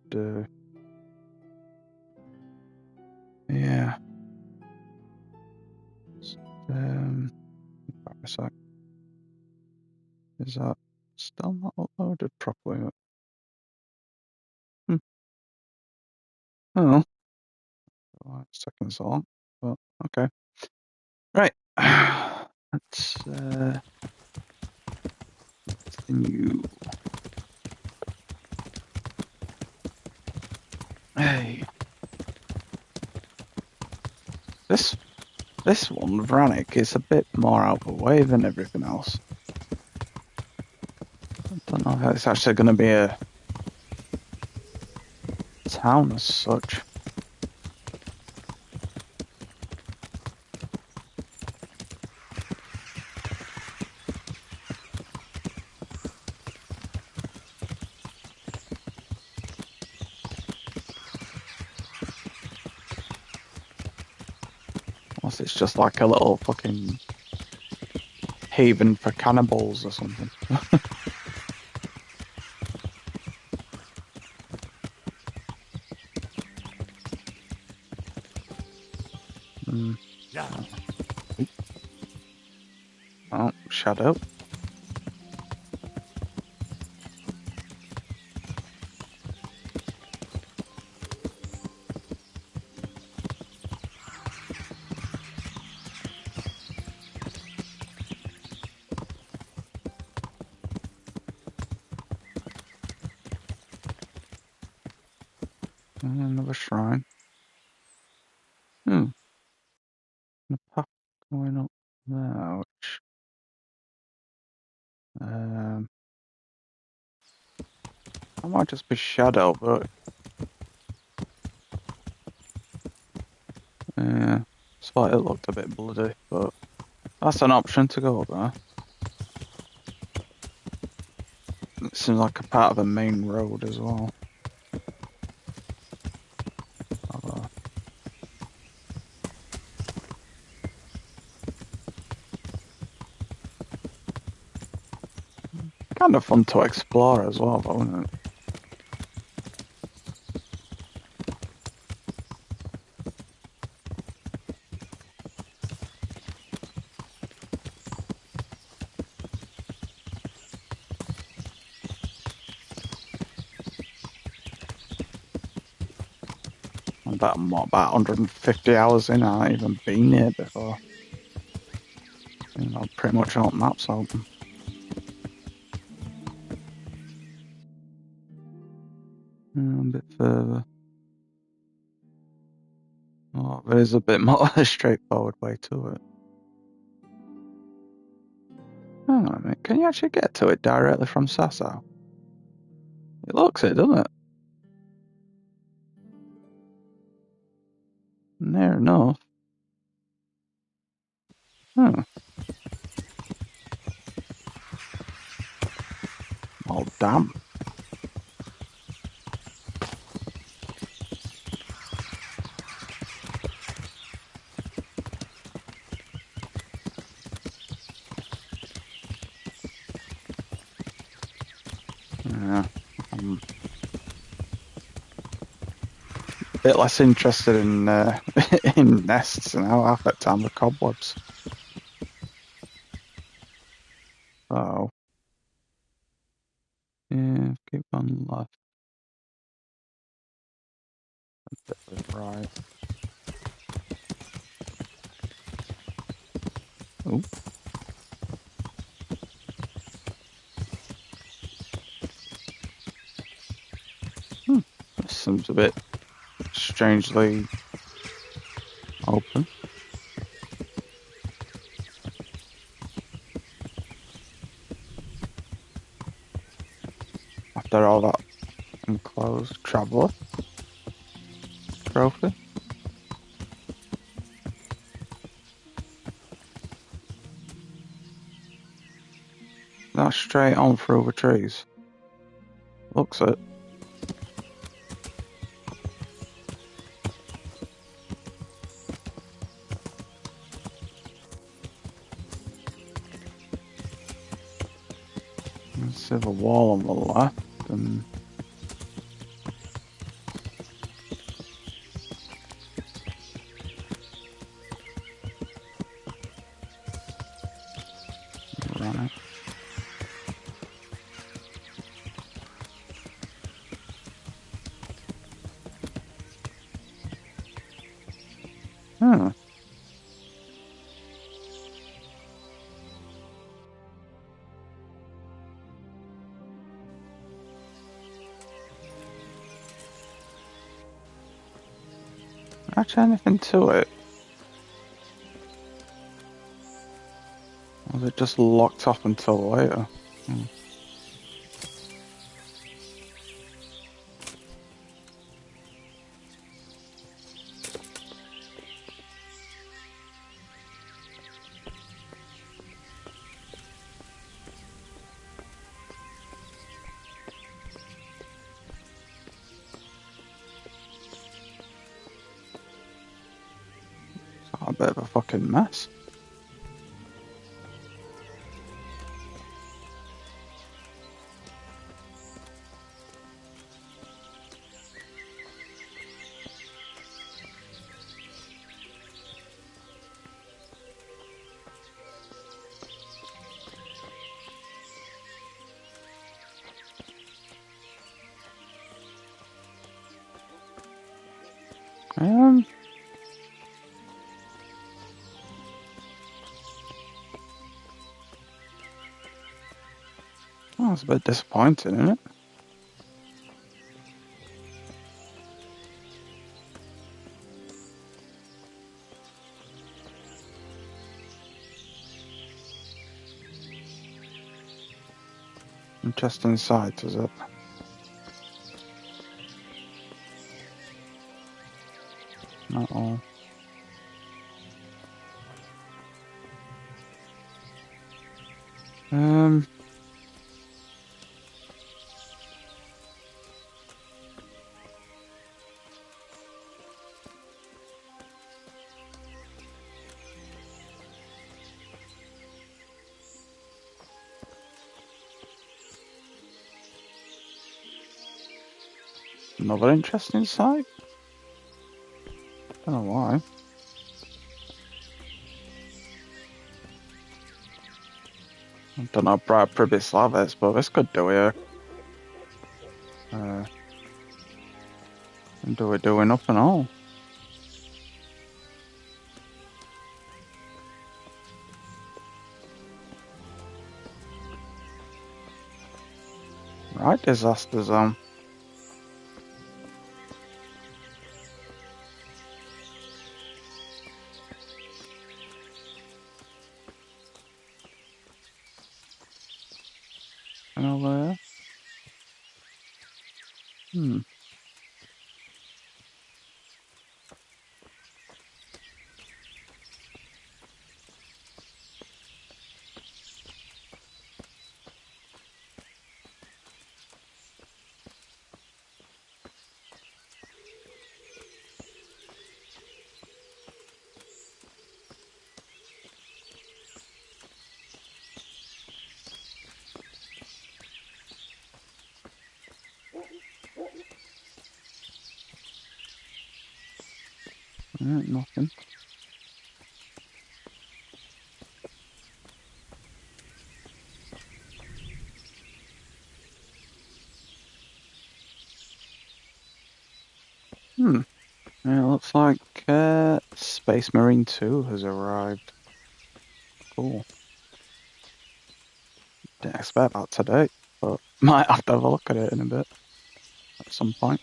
yeah. Back a sec. Is that still not uploaded properly? Oh. it's taking so long. But okay. Right. Let's continue. Hey. This one, Vranik, is a bit more out of the way than everything else. I don't know how it's actually going to be a town as such. Unless it's just like a little fucking haven for cannibals or something. Yeah. Oh, shadow. Another shrine. The path going up there, which I might just be shadow, but yeah, despite it looked a bit bloody, but that's an option to go up there. It seems like a part of a main road as well. Kind of fun to explore as well, though, isn't it? I'm about 150 hours in. I haven't even been here before. You know, pretty much all maps open. A bit further. Oh, there is a bit more straightforward way to it. Hang on a minute, can you actually get to it directly from Sasau? It looks it, doesn't it? Near enough. Oh, damn. Yeah. I'm a bit less interested in in nests now. Half that time the cobwebs. Oh. Yeah, keep on left. A bit right. Oh. This seems a bit strangely open. After all that enclosed traveller trophy. That's straight on through the trees. Looks it. Let's have a wall on the left and right. Hmm. Actually, anything to it? Or was it just locked off until later? Hmm. It's a bit of a fucking mess. Um, well, it's a bit disappointing, isn't it? Interesting sight, is it? Not all. Um, another interesting sight. Don't know why. I don't know Brad Pribislavis, but this could do here. And do it doing up and all. Right, disaster zone. And over there. Hmm. Nothing. Hmm. Yeah, it looks like Space Marine 2 has arrived. Cool. Didn't expect that today, but might have to have a look at it in a bit at some point.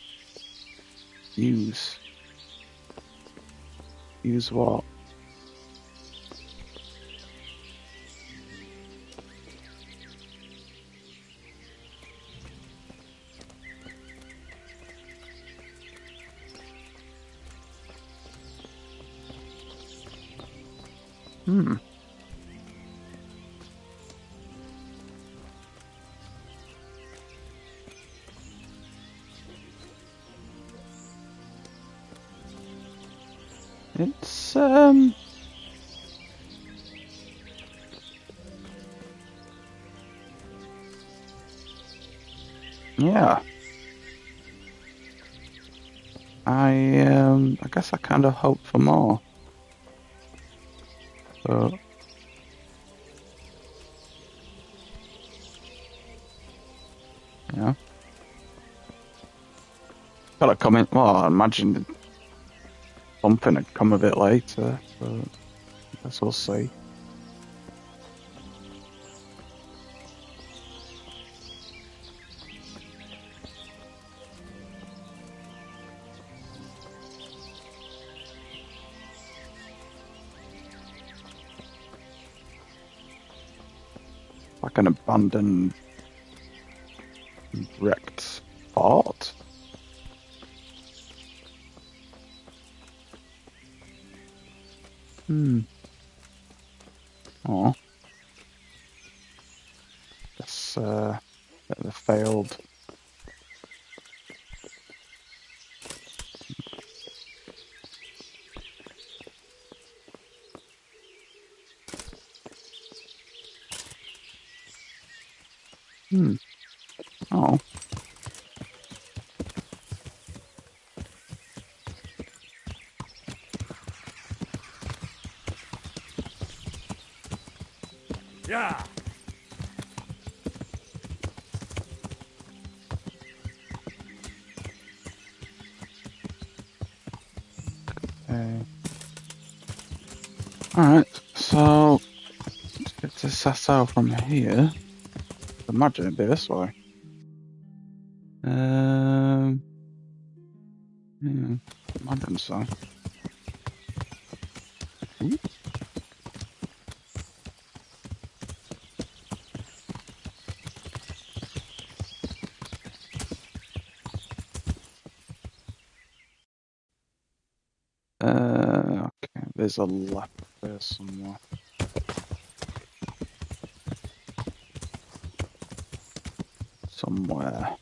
Use. Use what? Hmm. It's yeah. I guess I kind of hope for more. But yeah. Gotta come in. Well, I imagine something had come of it later, but I guess we'll see. Like an abandoned, wrecked fort. Oh. Guess, bit of a failed. Oh. Yeah. Okay. Alright, so let's get to Sasso from here. I imagine it'd be this way. Yeah, imagine so. Ooh. Okay, there's a left there somewhere. Somewhere.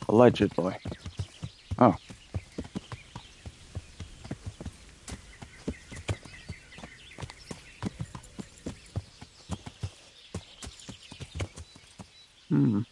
Allegedly. Oh. Hmm.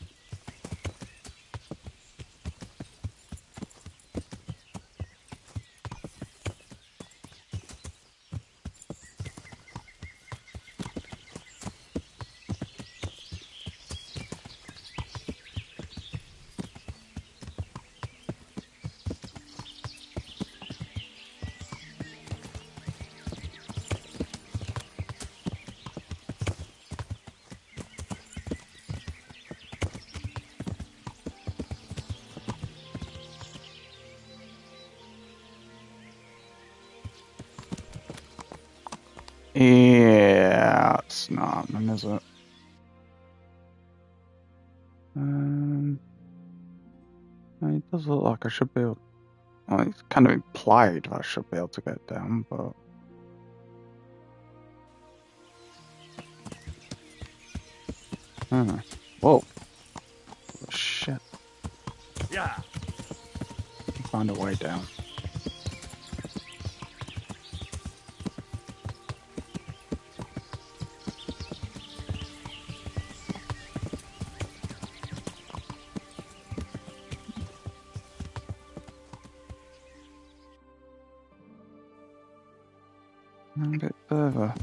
Yeah, it's not happening, is it? It does look like I should be able. Well, it's kind of implied that I should be able to get down, but. Whoa. Oh, shit. Yeah. Find a way down. A bit further.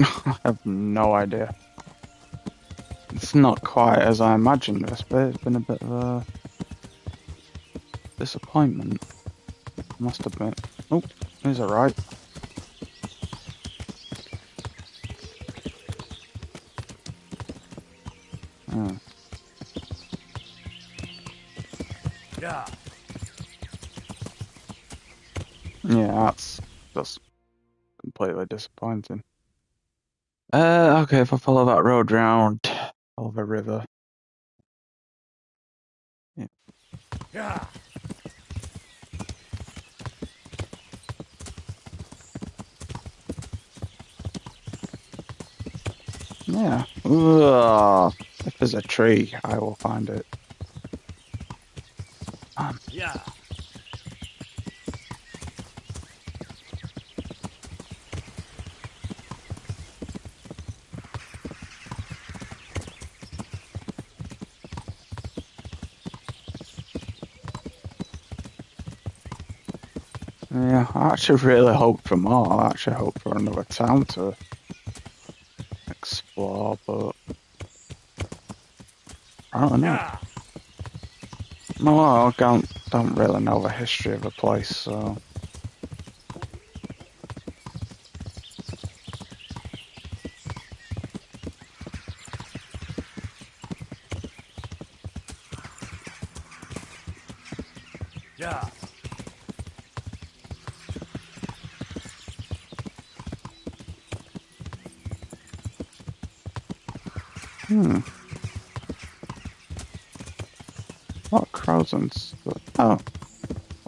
I have no idea. It's not quite as I imagined this, but it's been a bit of a disappointment. Must admit. Oh, he's alright. Oh. Yeah. Yeah, that's just completely disappointing. Okay, if I follow that road round over river. Yeah. Yeah. Yeah. Ugh. If there's a tree, I will find it. Yeah. Yeah, I actually really hope for more. I actually hope for another town to explore, but I don't know. Yeah. No, I don't really know the history of the place, so Yeah. what crowds and stuff. Oh,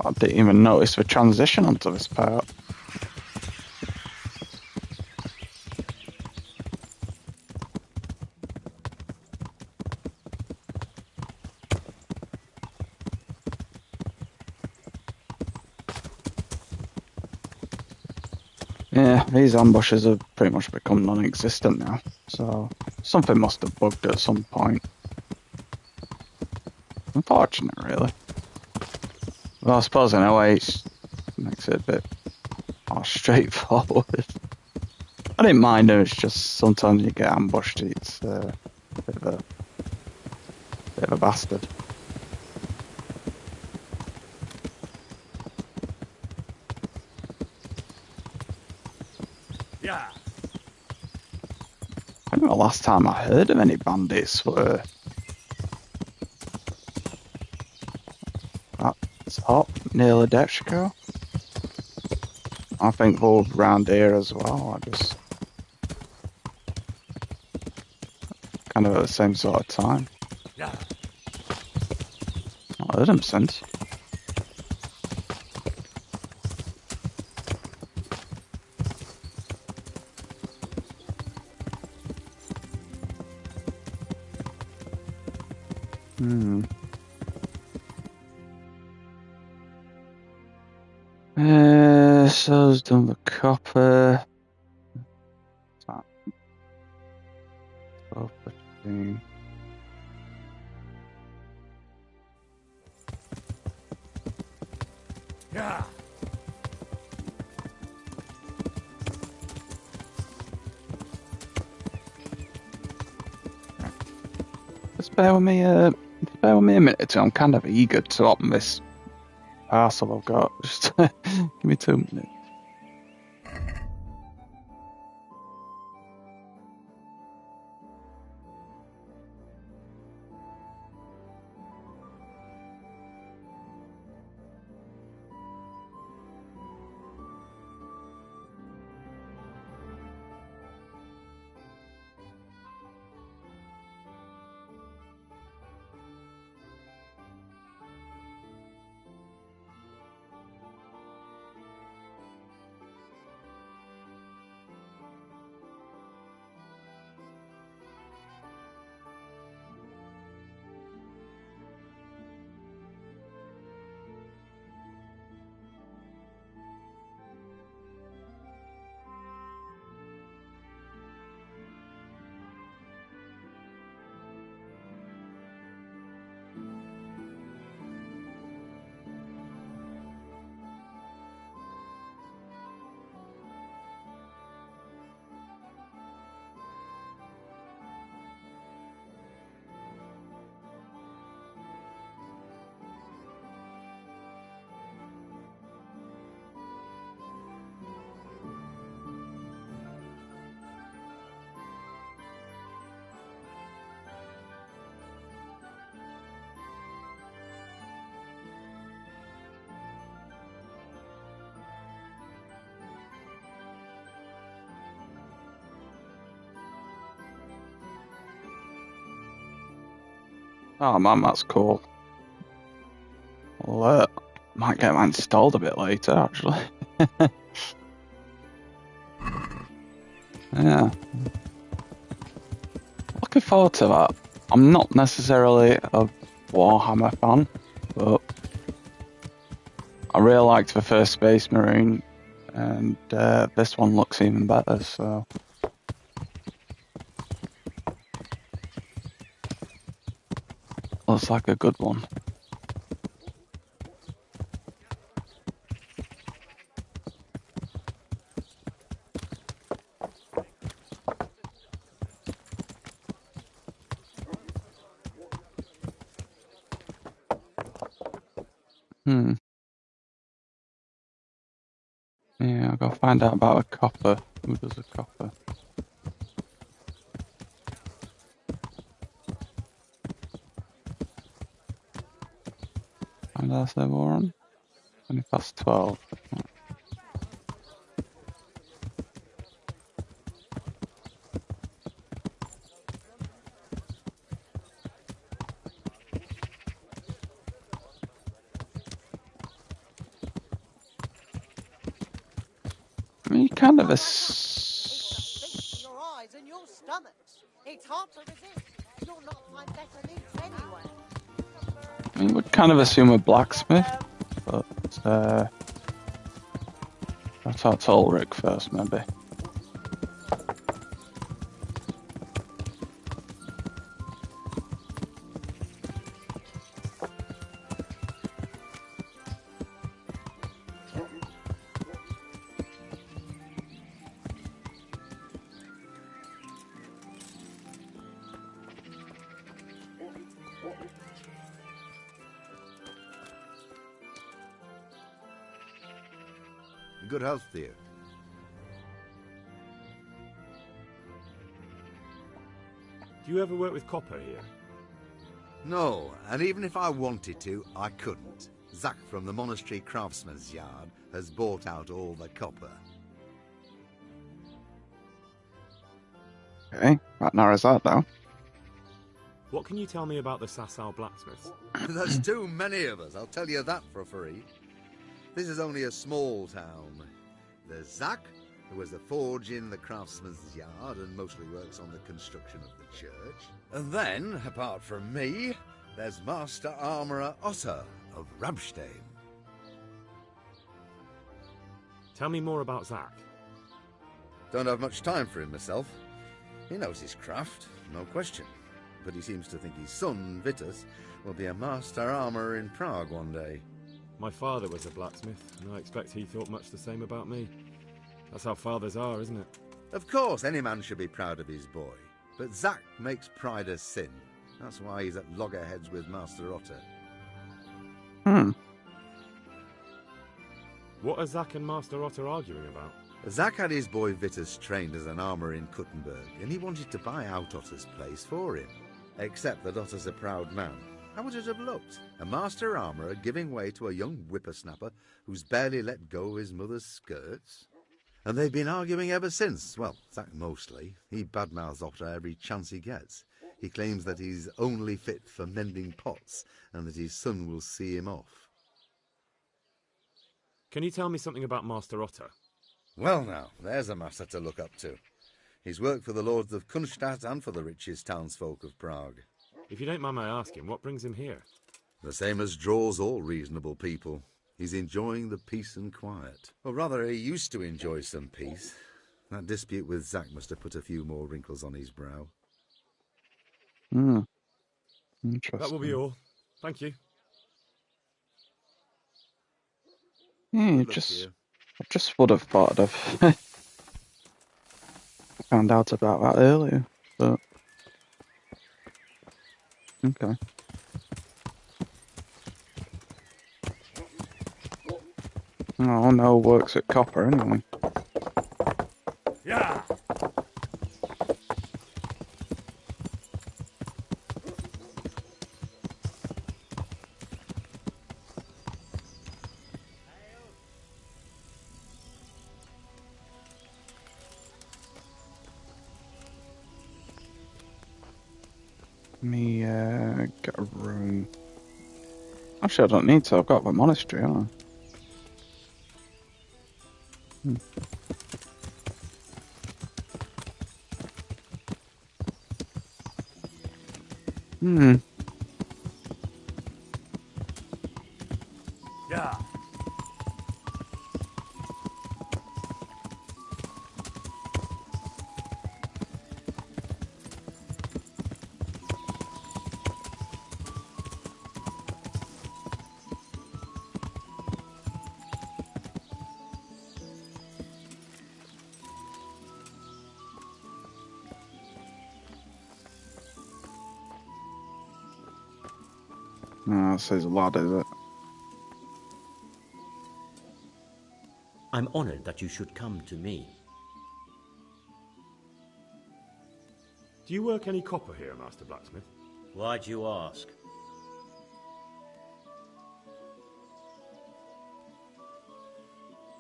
I didn't even notice the transition onto this part. Yeah, these ambushes have pretty much become non-existent now, so something must have bugged at some point. Unfortunate, really. Well, I suppose in a way it makes it a bit more straightforward. I didn't mind it, it's just sometimes you get ambushed, it's a bit of a bastard. Yeah. I think the last time I heard of any bandits were at the top, near Ledetchko. I think they're around here as well. I just kind of at the same sort of time. Yeah. Not heard them since. So it's done the copper. 12, 15. Yeah. Just bear with me. Bear with me a minute. I'm kind of eager to open this parcel I've got. Just give me 2 minutes. Oh man, that's cool. Well, might get that installed a bit later, actually. Yeah. Looking forward to that. I'm not necessarily a Warhammer fan, but I really liked the first Space Marine, and this one looks even better, so... Looks like a good one. Yeah, I'll go find out about a copper. Who does a copper? And that's the war on? 20 past 12. I mean, you kind of It's your eyes and your stomachs. It's hard to resist. You'll not find better meats anywhere. I mean, would kind of assume a blacksmith, but I'll talk to Ulrich first, maybe. Good health to you. Do you ever work with copper here? No, and even if I wanted to, I couldn't. Zach from the Monastery Craftsman's Yard has bought out all the copper. Okay, that narrows that down. What can you tell me about the Sasau blacksmiths? There's too many of us, I'll tell you that for free. This is only a small town. There's Zach, who has a forge in the Craftsman's Yard and mostly works on the construction of the church. And then, apart from me, there's Master Armourer Otter of Rabstein. Tell me more about Zach. Don't have much time for him myself. He knows his craft, no question. But he seems to think his son, Vitus, will be a Master Armourer in Prague one day. My father was a blacksmith, and I expect he thought much the same about me. That's how fathers are, isn't it? Of course, any man should be proud of his boy. But Zach makes pride a sin. That's why he's at loggerheads with Master Otter. What are Zach and Master Otter arguing about? Zach had his boy Vitus trained as an armourer in Kuttenberg, and he wanted to buy out Otter's place for him. Except that Otter's a proud man. How would it have looked? A master armourer giving way to a young whippersnapper who's barely let go of his mother's skirts? And they've been arguing ever since. Well, Zach mostly. He badmouths Otter every chance he gets. He claims that he's only fit for mending pots and that his son will see him off. Can you tell me something about Master Otter? Well now, there's a master to look up to. He's worked for the lords of Kunstadt and for the richest townsfolk of Prague. If you don't mind my asking, what brings him here? The same as draws all reasonable people. He's enjoying the peace and quiet. Or rather, he used to enjoy some peace. That dispute with Zach must have put a few more wrinkles on his brow. Interesting. That will be all. Thank you. Yeah, I just would have thought of found out about that earlier, but okay. Oh no, works at copper anyway. Yeah. Let me get a room. Actually, I don't need to. I've got the monastery, haven't I? Yeah. No, it says lad, is it? I'm honored that you should come to me. Do you work any copper here, Master Blacksmith? Why'd you ask?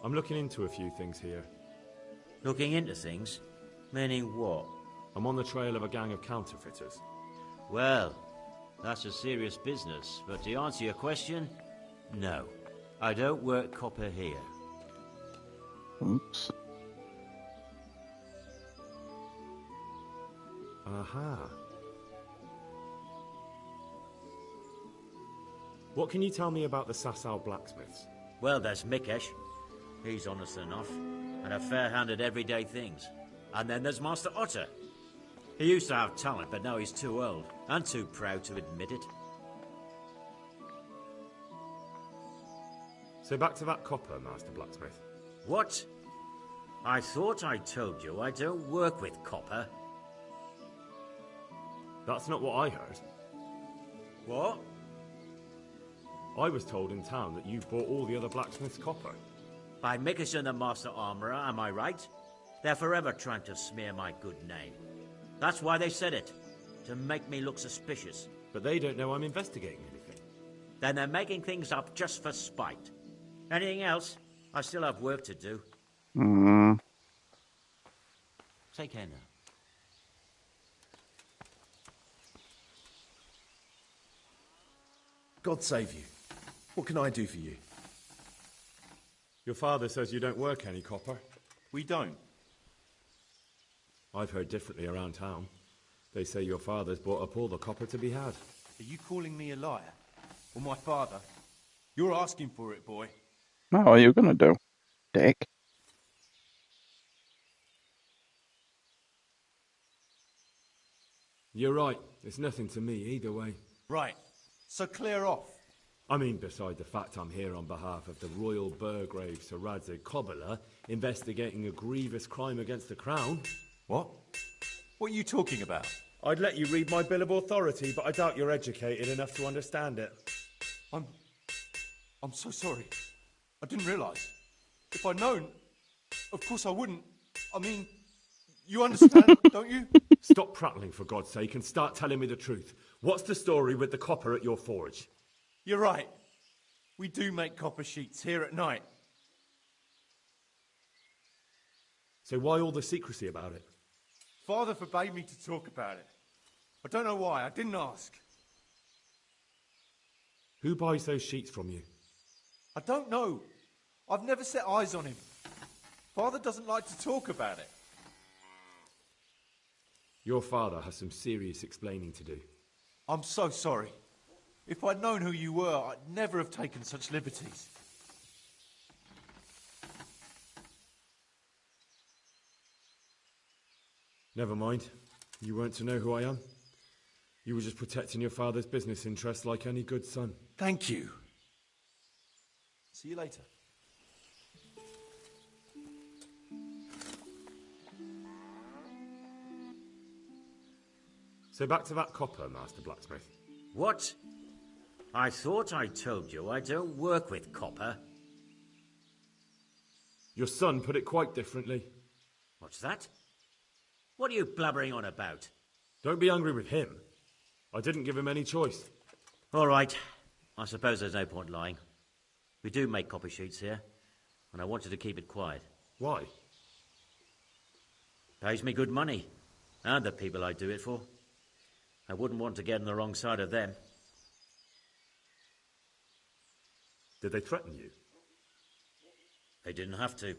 I'm looking into a few things here. Looking into things? Meaning what? I'm on the trail of a gang of counterfeiters. Well, that's a serious business, but to answer your question, no. I don't work copper here. Oops. Aha. What can you tell me about the Sasau blacksmiths? Well, there's Mikesh. He's honest enough, and a fair hand at everyday things. And then there's Master Otter. He used to have talent, but now he's too old, and too proud to admit it. So back to that copper, Master Blacksmith. What? I thought I told you I don't work with copper. That's not what I heard. What? I was told in town that you've bought all the other blacksmiths' copper. By Mikesh and the Master Armourer, am I right? They're forever trying to smear my good name. That's why they said it. To make me look suspicious. But they don't know I'm investigating anything. Then they're making things up just for spite. Anything else? I still have work to do. Take care now. God save you. What can I do for you? Your father says you don't work any copper. We don't. I've heard differently around town. They say your father's bought up all the copper to be had. Are you calling me a liar? Or my father? You're asking for it, boy. What are you gonna do, dick? You're right. It's nothing to me either way. Right. So clear off. I mean, beside the fact I'm here on behalf of the Royal Burgrave Saradze Kobbler, investigating a grievous crime against the Crown. What? What are you talking about? I'd let you read my Bill of Authority, but I doubt you're educated enough to understand it. I'm so sorry. I didn't realise. If I'd known, of course I wouldn't. I mean, you understand, don't you? Stop prattling, for God's sake, and start telling me the truth. What's the story with the copper at your forge? You're right. We do make copper sheets here at night. So why all the secrecy about it? Father forbade me to talk about it. I don't know why. I didn't ask. Who buys those sheets from you? I don't know. I've never set eyes on him. Father doesn't like to talk about it. Your father has some serious explaining to do. I'm so sorry. If I'd known who you were, I'd never have taken such liberties. Never mind. You weren't to know who I am. You were just protecting your father's business interests like any good son. Thank you. See you later. So back to that copper, Master Blacksmith. What? I thought I told you I don't work with copper. Your son put it quite differently. What's that? What are you blabbering on about? Don't be angry with him. I didn't give him any choice. All right. I suppose there's no point lying. We do make copy sheets here, and I wanted to keep it quiet. Why? Pays me good money, and the people I do it for. I wouldn't want to get on the wrong side of them. Did they threaten you? They didn't have to.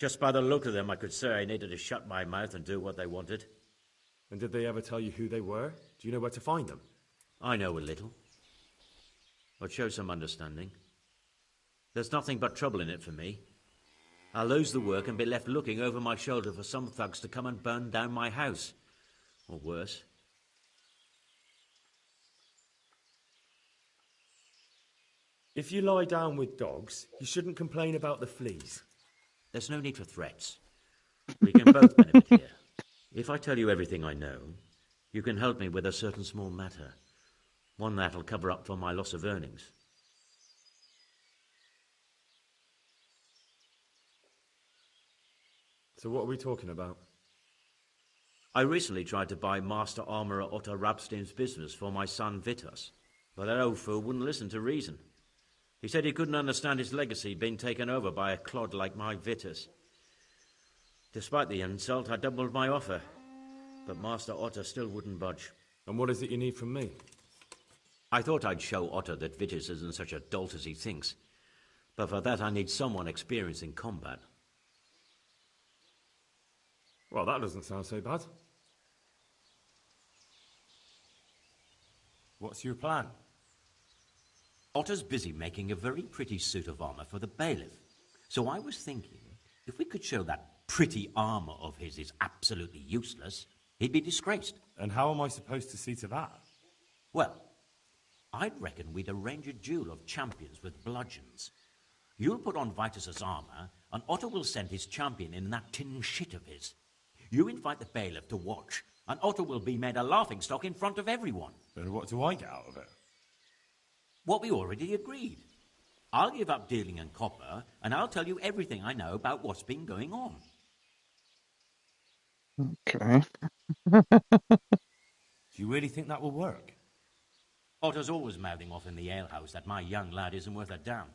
Just by the look of them, I could say I needed to shut my mouth and do what they wanted. And did they ever tell you who they were? Do you know where to find them? I know a little. I'd show some understanding. There's nothing but trouble in it for me. I'll lose the work and be left looking over my shoulder for some thugs to come and burn down my house. Or worse. If you lie down with dogs, you shouldn't complain about the fleas. There's no need for threats. We can both benefit here. If I tell you everything I know, you can help me with a certain small matter. One that'll cover up for my loss of earnings. So what are we talking about? I recently tried to buy Master Armourer Otto Rabstein's business for my son Vitus, but that old fool wouldn't listen to reason. He said he couldn't understand his legacy being taken over by a clod like my Vitus. Despite the insult, I doubled my offer, but Master Otto still wouldn't budge. And what is it you need from me? I thought I'd show Otto that Vitus isn't such a dolt as he thinks, but for that I need someone experienced in combat. Well, that doesn't sound so bad. What's your plan? Otto's busy making a very pretty suit of armor for the bailiff. So I was thinking, if we could show that pretty armor of his is absolutely useless, he'd be disgraced. And how am I supposed to see to that? Well, I'd reckon we'd arrange a duel of champions with bludgeons. You'll put on Vitus's armor, and Otto will send his champion in that tin shit of his. You invite the bailiff to watch, and Otto will be made a laughingstock in front of everyone. But what do I get out of it? What we already agreed. I'll give up dealing in copper, and I'll tell you everything I know about what's been going on. Okay. Do you really think that will work? Otto's always mouthing off in the alehouse that my young lad isn't worth a damn.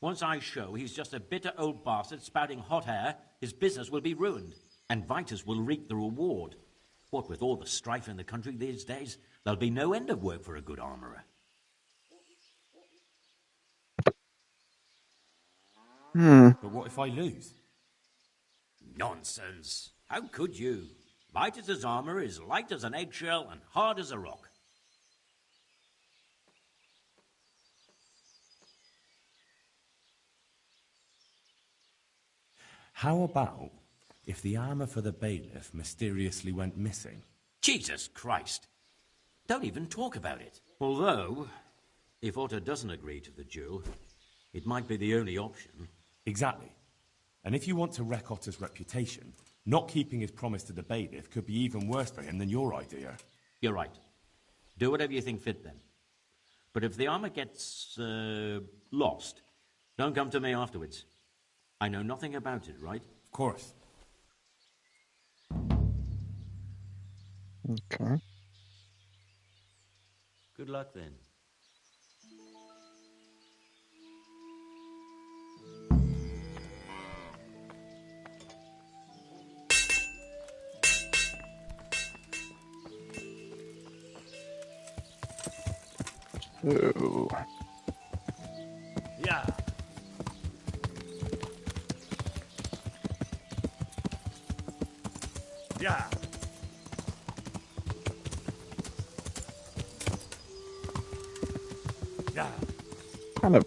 Once I show he's just a bitter old bastard spouting hot air, his business will be ruined, and Vitus will reap the reward. What with all the strife in the country these days, there'll be no end of work for a good armourer. But what if I lose? Nonsense. How could you? Vitus's armour is light as an eggshell and hard as a rock. How about if the armour for the bailiff mysteriously went missing? Jesus Christ. Don't even talk about it. Although, if Otto doesn't agree to the duel, it might be the only option. Exactly. And if you want to wreck Otto's reputation, not keeping his promise to the bailiff could be even worse for him than your idea. You're right. Do whatever you think fit then. But if the armour gets lost, don't come to me afterwards. I know nothing about it, right? Of course. Okay. Good luck then. Ooh. Yeah. Yeah. Yeah. Kind of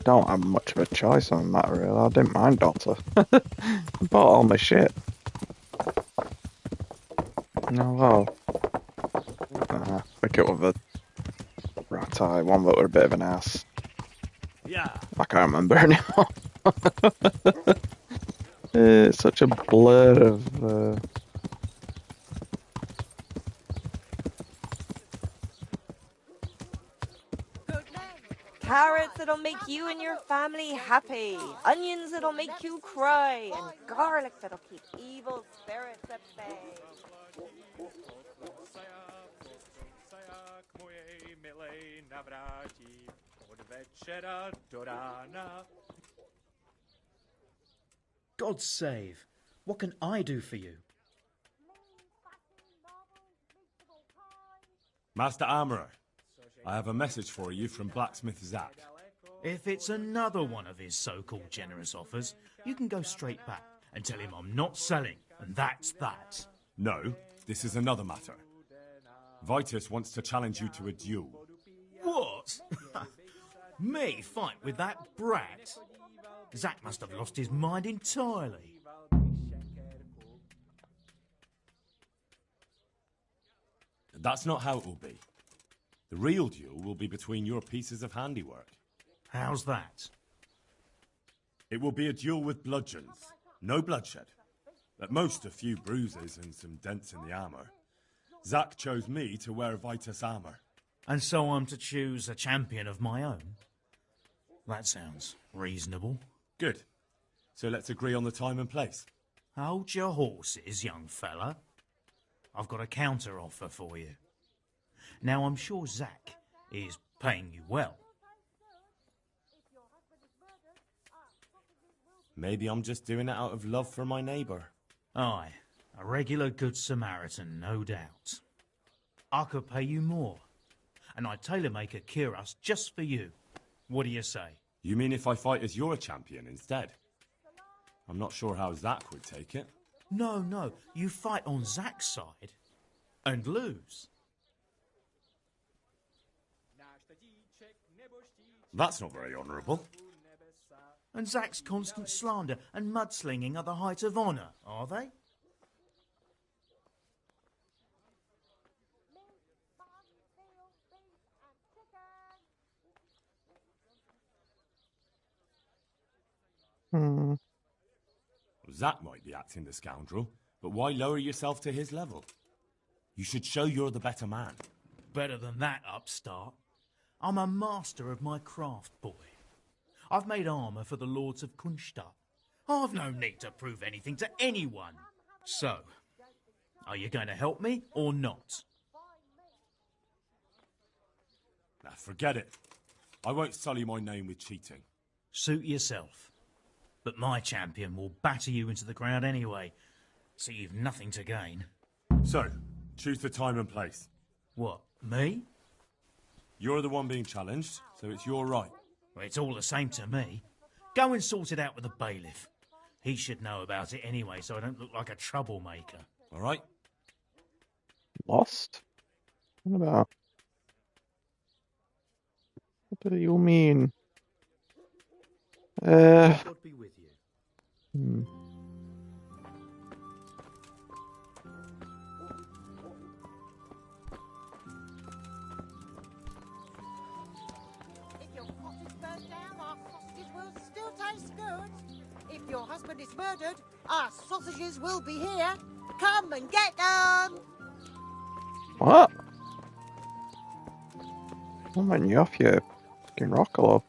don't have much of a choice on that, really. I didn't mind Doctor. I bought all my shit. No, well. Pick it with a rat eye, one that were a bit of an ass. Yeah. I can't remember anymore. It's such a blur of. Carrots that'll make you and your family happy. Onions that'll make you cry. And garlic that'll keep evil spirits at bay. God save. What can I do for you? Master Armourer, I have a message for you from Blacksmith Zack. If it's another one of his so-called generous offers, you can go straight back and tell him I'm not selling, and that's that. No, this is another matter. Vitus wants to challenge you to a duel. What? Me fight with that brat? Zack must have lost his mind entirely. That's not how it will be. The real duel will be between your pieces of handiwork. How's that? It will be a duel with bludgeons. No bloodshed. At most, a few bruises and some dents in the armour. Zack chose me to wear Vitus armour. And so I'm to choose a champion of my own? That sounds reasonable. Good. So let's agree on the time and place. Hold your horses, young fella. I've got a counter offer for you. Now, I'm sure Zach is paying you well. Maybe I'm just doing it out of love for my neighbour. Aye, a regular good Samaritan, no doubt. I could pay you more, and I'd tailor-make a cuirass just for you. What do you say? You mean if I fight as your champion instead? I'm not sure how Zach would take it. No, you fight on Zach's side and lose. That's not very honourable. And Zach's constant slander and mudslinging are the height of honour, are they? Zach might be acting the scoundrel, but why lower yourself to his level? You should show you're the better man. Better than that, upstart. I'm a master of my craft, boy. I've made armour for the lords of Kunstadt. I've no need to prove anything to anyone. So, are you going to help me or not? Now, forget it. I won't sully my name with cheating. Suit yourself. But my champion will batter you into the ground anyway, so you've nothing to gain. So, choose the time and place. What, me? You're the one being challenged, so it's your right. Well, it's all the same to me. Go and sort it out with the bailiff. He should know about it anyway, so I don't look like a troublemaker. All right? Lost? What about? What do you mean? God be with you. If your pot is burnt down, our sausages will still taste good. If your husband is murdered, our sausages will be here. Come and get them! What? I'm letting you off your fucking rockalo.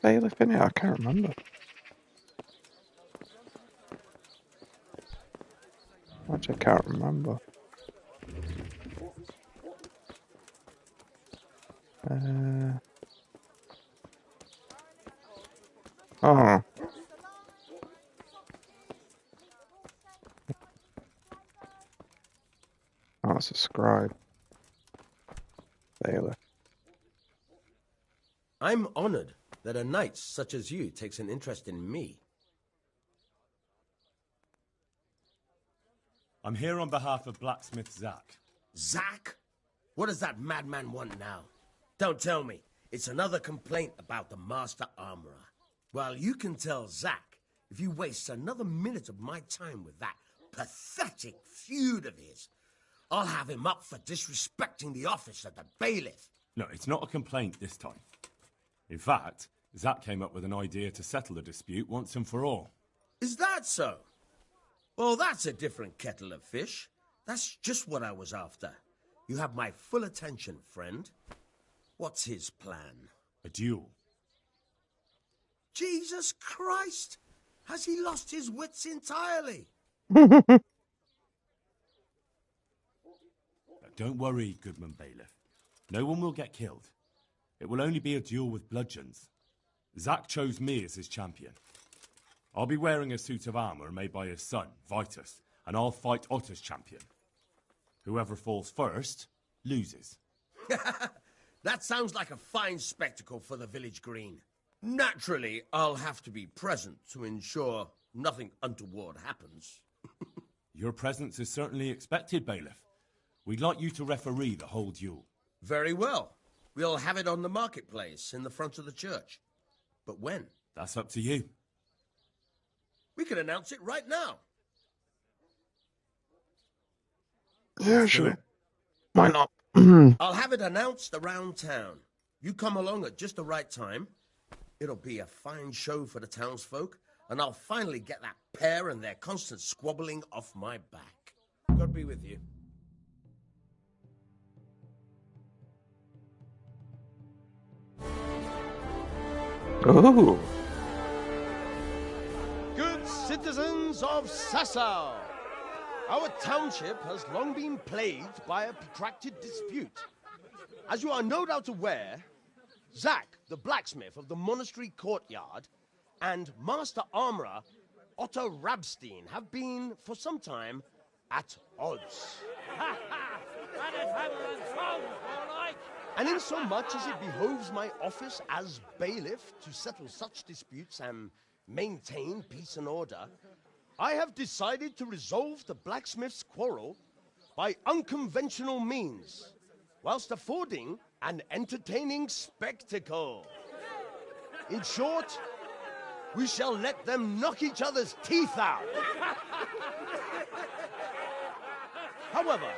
Bailiff in here? I can't remember. Actually, I can't remember. Oh. Oh, it's a scribe. Bailiff. I'm honored that a knight such as you takes an interest in me. I'm here on behalf of blacksmith Zach. Zach? What does that madman want now? Don't tell me. It's another complaint about the master armorer. Well, you can tell Zach if you waste another minute of my time with that pathetic feud of his. I'll have him up for disrespecting the office of the bailiff. No, it's not a complaint this time. In fact, Zach came up with an idea to settle the dispute once and for all. Is that so? Well, that's a different kettle of fish. That's just what I was after. You have my full attention, friend. What's his plan? A duel. Jesus Christ! Has he lost his wits entirely? Don't worry, Goodman Bailiff. No one will get killed. It will only be a duel with bludgeons. Zach chose me as his champion. I'll be wearing a suit of armour made by his son, Vitus, and I'll fight Otter's champion. Whoever falls first, loses. That sounds like a fine spectacle for the village green. Naturally, I'll have to be present to ensure nothing untoward happens. Your presence is certainly expected, Bailiff. We'd like you to referee the whole duel. Very well. We'll have it on the marketplace in the front of the church. But when? That's up to you. We could announce it right now. Yeah, sure. Why not? I'll have it announced around town. You come along at just the right time. It'll be a fine show for the townsfolk, and I'll finally get that pair and their constant squabbling off my back. God be with you. Ooh. Good citizens of Sasau, our township has long been plagued by a protracted dispute. As you are no doubt aware, Zack, the blacksmith of the monastery courtyard, and Master Armorer Otto Rabstein have been, for some time, at odds. And in so much as it behoves my office as bailiff to settle such disputes and maintain peace and order, I have decided to resolve the blacksmith's quarrel by unconventional means, whilst affording an entertaining spectacle. In short, we shall let them knock each other's teeth out. However,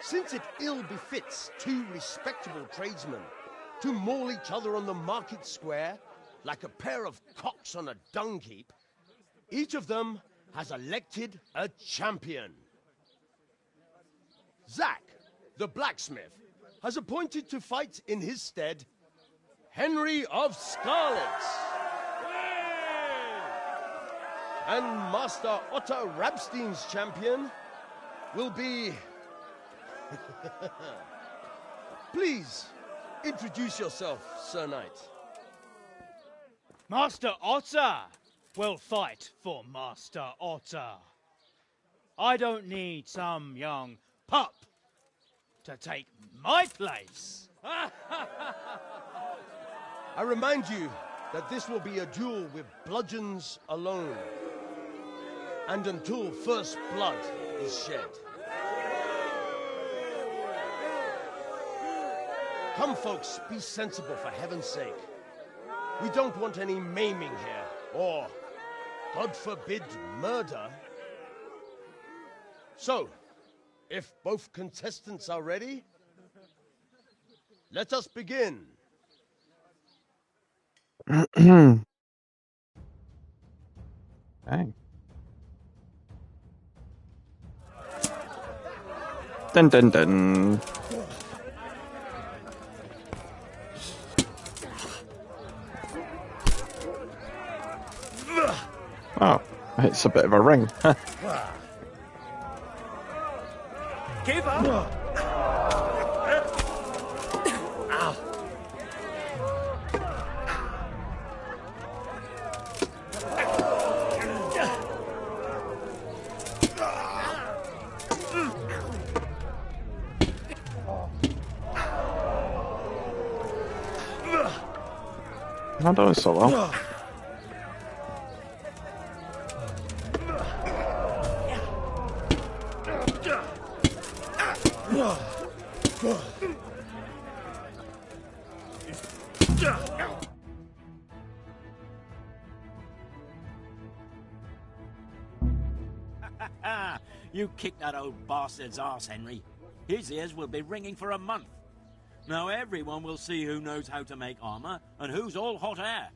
since it ill befits two respectable tradesmen to maul each other on the market square like a pair of cocks on a dung heap, each of them has elected a champion. Zack, the blacksmith, has appointed to fight in his stead Henry of Scarlet. And Master Otto Rabstein's champion will be... Please, introduce yourself, Sir Knight. Master Otter will fight for Master Otter. I don't need some young pup to take my place. I remind you that this will be a duel with bludgeons alone, and until first blood is shed. Come, folks, be sensible for heaven's sake. We don't want any maiming here, or, God forbid, murder. So, if both contestants are ready, let us begin. Dang. Dun dun dun. Oh, it's a bit of a ring. Give up! I'm doing so well. You kicked that old bastard's arse, Henry. His ears will be ringing for a month. Now everyone will see who knows how to make armor and who's all hot air.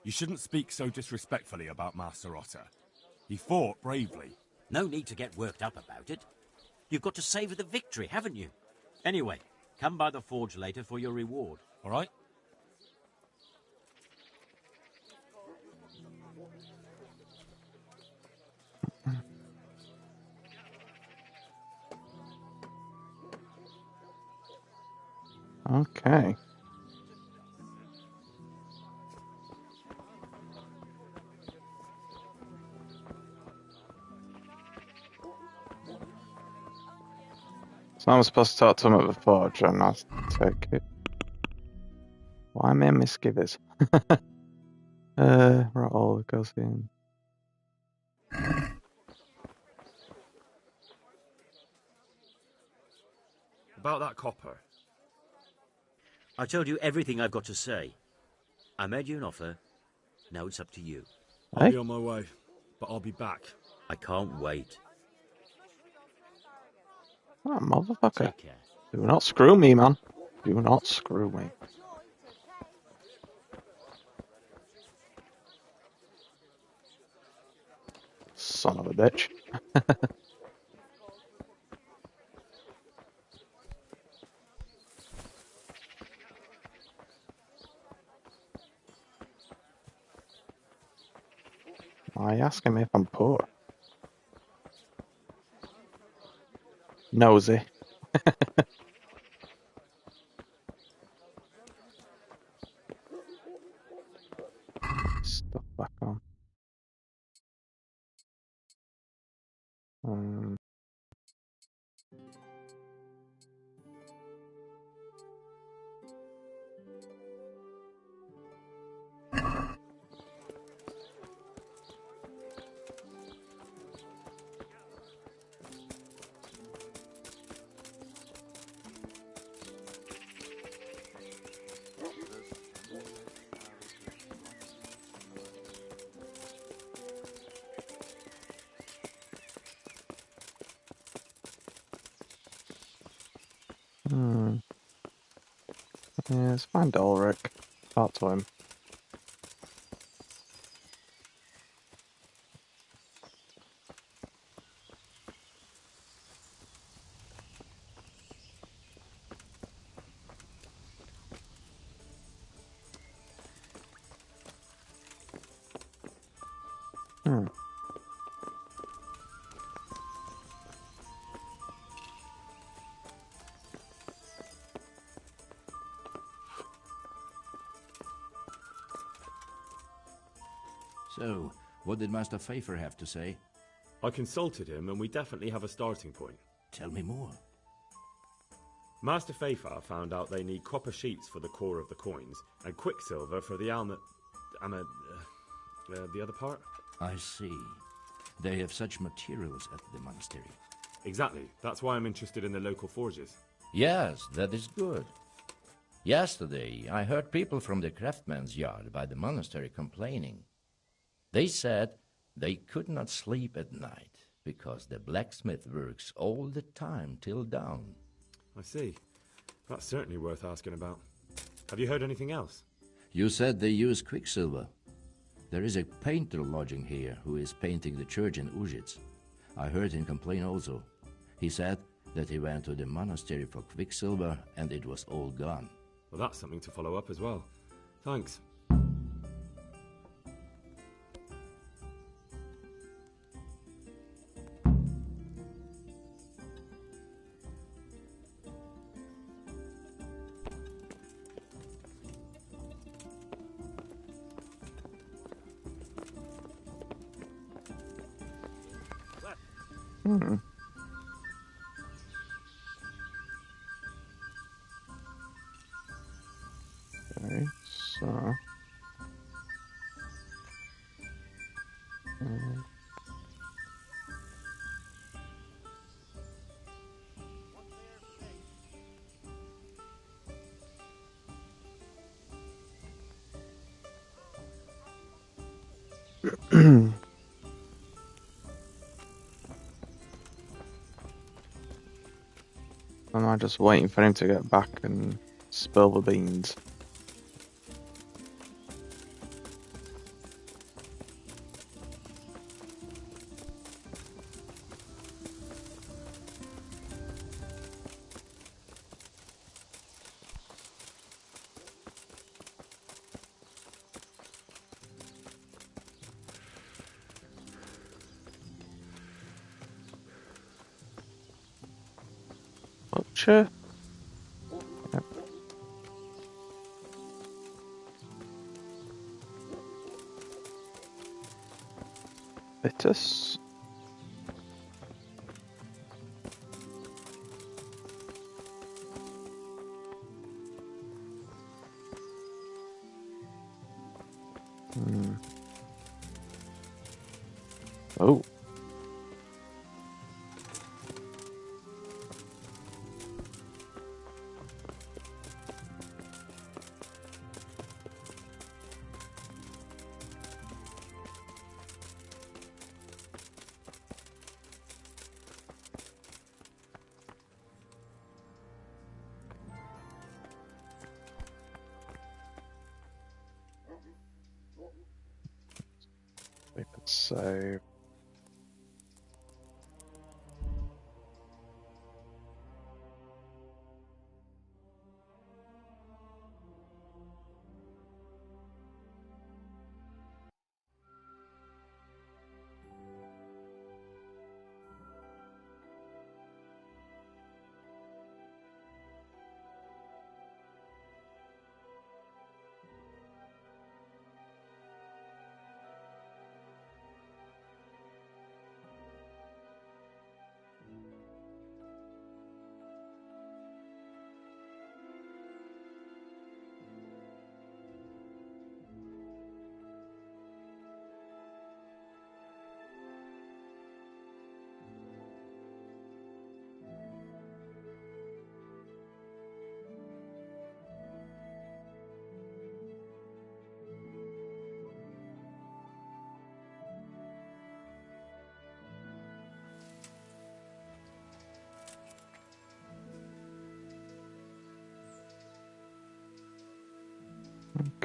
You shouldn't speak so disrespectfully about Master Otter. He fought bravely. No need to get worked up about it. You've got to savour the victory, haven't you? Anyway, come by the forge later for your reward. All right? Okay. So I'm supposed to talk to him at the forge, and I'll take it. Why am I misgivings? Right, all goes in. About that copper. I told you everything I've got to say. I made you an offer. Now it's up to you. I'll be on my way, but I'll be back. I can't wait. Oh, motherfucker. Take care. Do not screw me, man. Do not screw me. Son of a bitch. Why ask me if I'm poor? Nosy. Stuff back on. Um, hmm. Yeah, let's find Ulrich. Talk to him. Hmm. So, what did Master Pfeiffer have to say? I consulted him, and we definitely have a starting point. Tell me more. Master Pfeiffer found out they need copper sheets for the core of the coins, and quicksilver for the the other part? I see. They have such materials at the monastery. Exactly. That's why I'm interested in the local forges. Yes, that is good. Yesterday, I heard people from the craftsman's yard by the monastery complaining. They said they could not sleep at night because the blacksmith works all the time till dawn. I see. That's certainly worth asking about. Have you heard anything else? You said they use quicksilver. There is a painter lodging here who is painting the church in Ujits. I heard him complain also. He said that he went to the monastery for quicksilver and it was all gone. Well, that's something to follow up as well. Thanks. Hmm. Okay, so... Am I just waiting for him to get back and spill the beans? Butcher? Yep. Vitus? Hmm. Oh. We could save.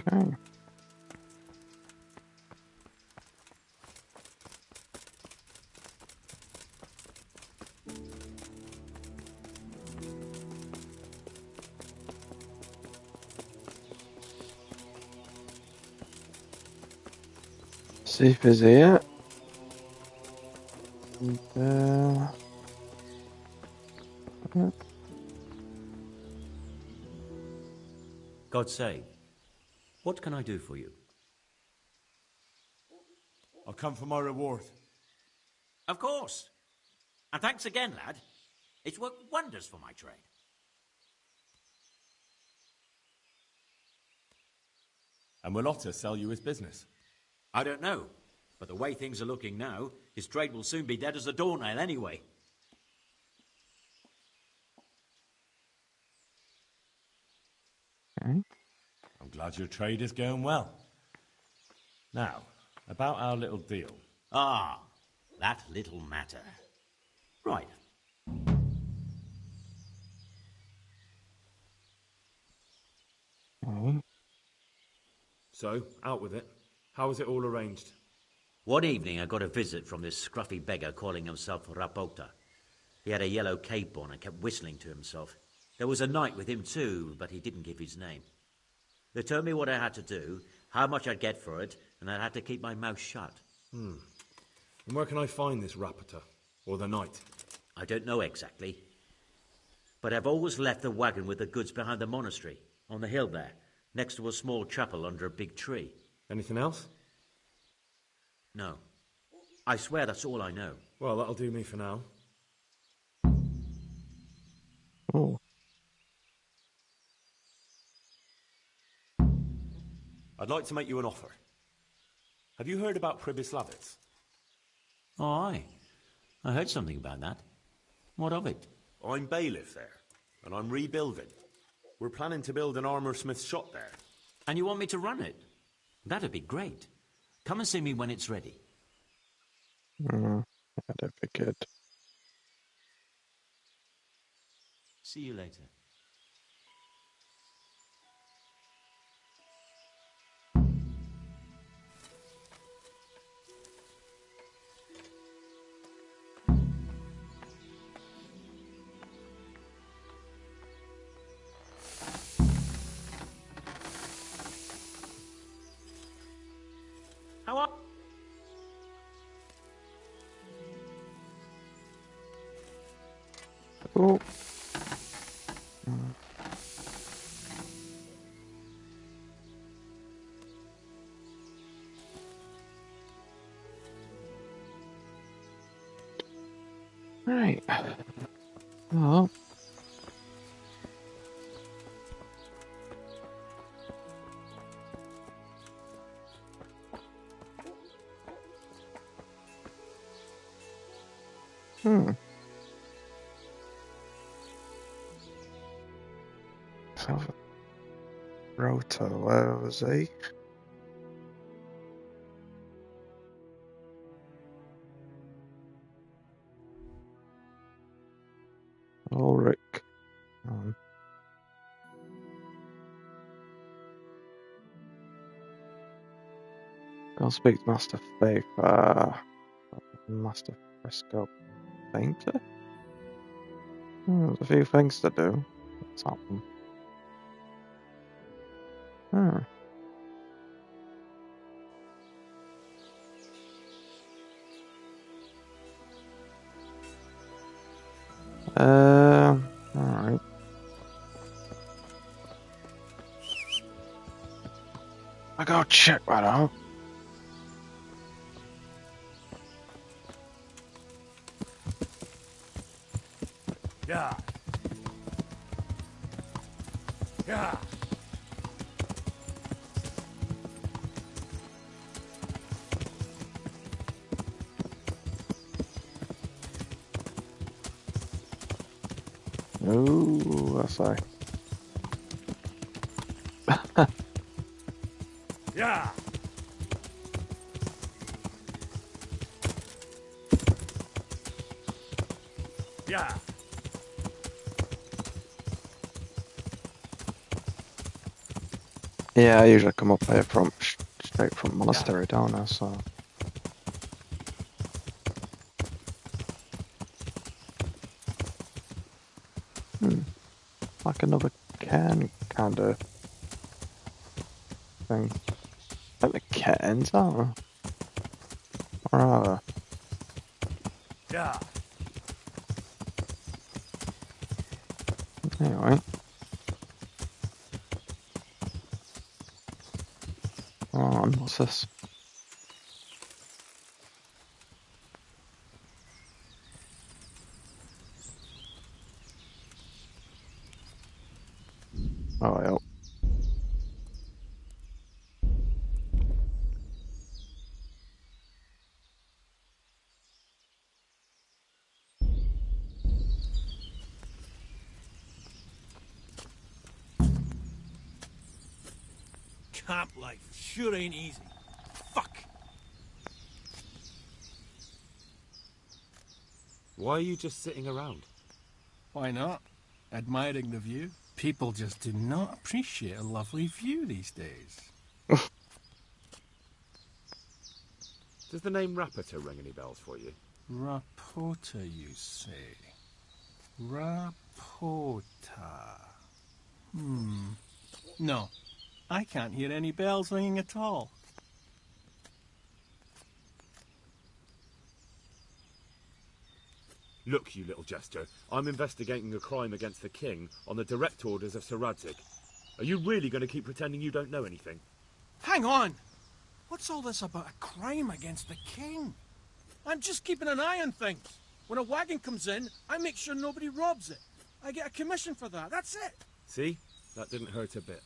Okay. See if he's here. And, God save. What can I do for you? I'll come for my reward. Of course. And thanks again, lad. It's worked wonders for my trade. And will Otter sell you his business? I don't know. But the way things are looking now, his trade will soon be dead as a doornail anyway. Okay. I'm glad your trade is going well. Now, about our little deal. Ah, that little matter. Right. Okay. So, out with it. How is it all arranged? One evening I got a visit from this scruffy beggar calling himself Rapota. He had a yellow cape on and kept whistling to himself. There was a knight with him too, but he didn't give his name. They told me what I had to do, how much I'd get for it, and I had to keep my mouth shut. And where can I find this Rapota? Or the knight? I don't know exactly. But I've always left the wagon with the goods behind the monastery, on the hill there, next to a small chapel under a big tree. Anything else? No. I swear that's all I know. Well, that'll do me for now. Oh. I'd like to make you an offer. Have you heard about Pribyslavitz? Oh, aye. I heard something about that. What of it? I'm bailiff there, and I'm rebuilding. We're planning to build an armoursmith's shop there. And you want me to run it? That'd be great. Come and see me when it's ready. That'd be good. See you later. How are... Oh. right. Oh. So, Rota, where was he? Ulrich. Go and speak to Master Faith. Master Fresco Painter? There's a few things to do. What's happened? Alright. I go check that out. Yeah. Yeah. Ooh, that's I. Yeah. Yeah. Yeah, I usually come up here from straight from monastery, don't I? So. Like another can kind of thing. Like the cans, aren't they? Or are Yeah. they? Anyway. Come on, what's this? Oh, yeah. Camp life sure ain't easy. Fuck. Why are you just sitting around? Why not? Admiring the view. People just do not appreciate a lovely view these days. Does the name Rapita ring any bells for you? Rapota, you say? Rapota. No, I can't hear any bells ringing at all. Look, you little jester, I'm investigating a crime against the king on the direct orders of Sir Radzig. Are you really going to keep pretending you don't know anything? Hang on! What's all this about a crime against the king? I'm just keeping an eye on things. When a wagon comes in, I make sure nobody robs it. I get a commission for that, that's it. See? That didn't hurt a bit.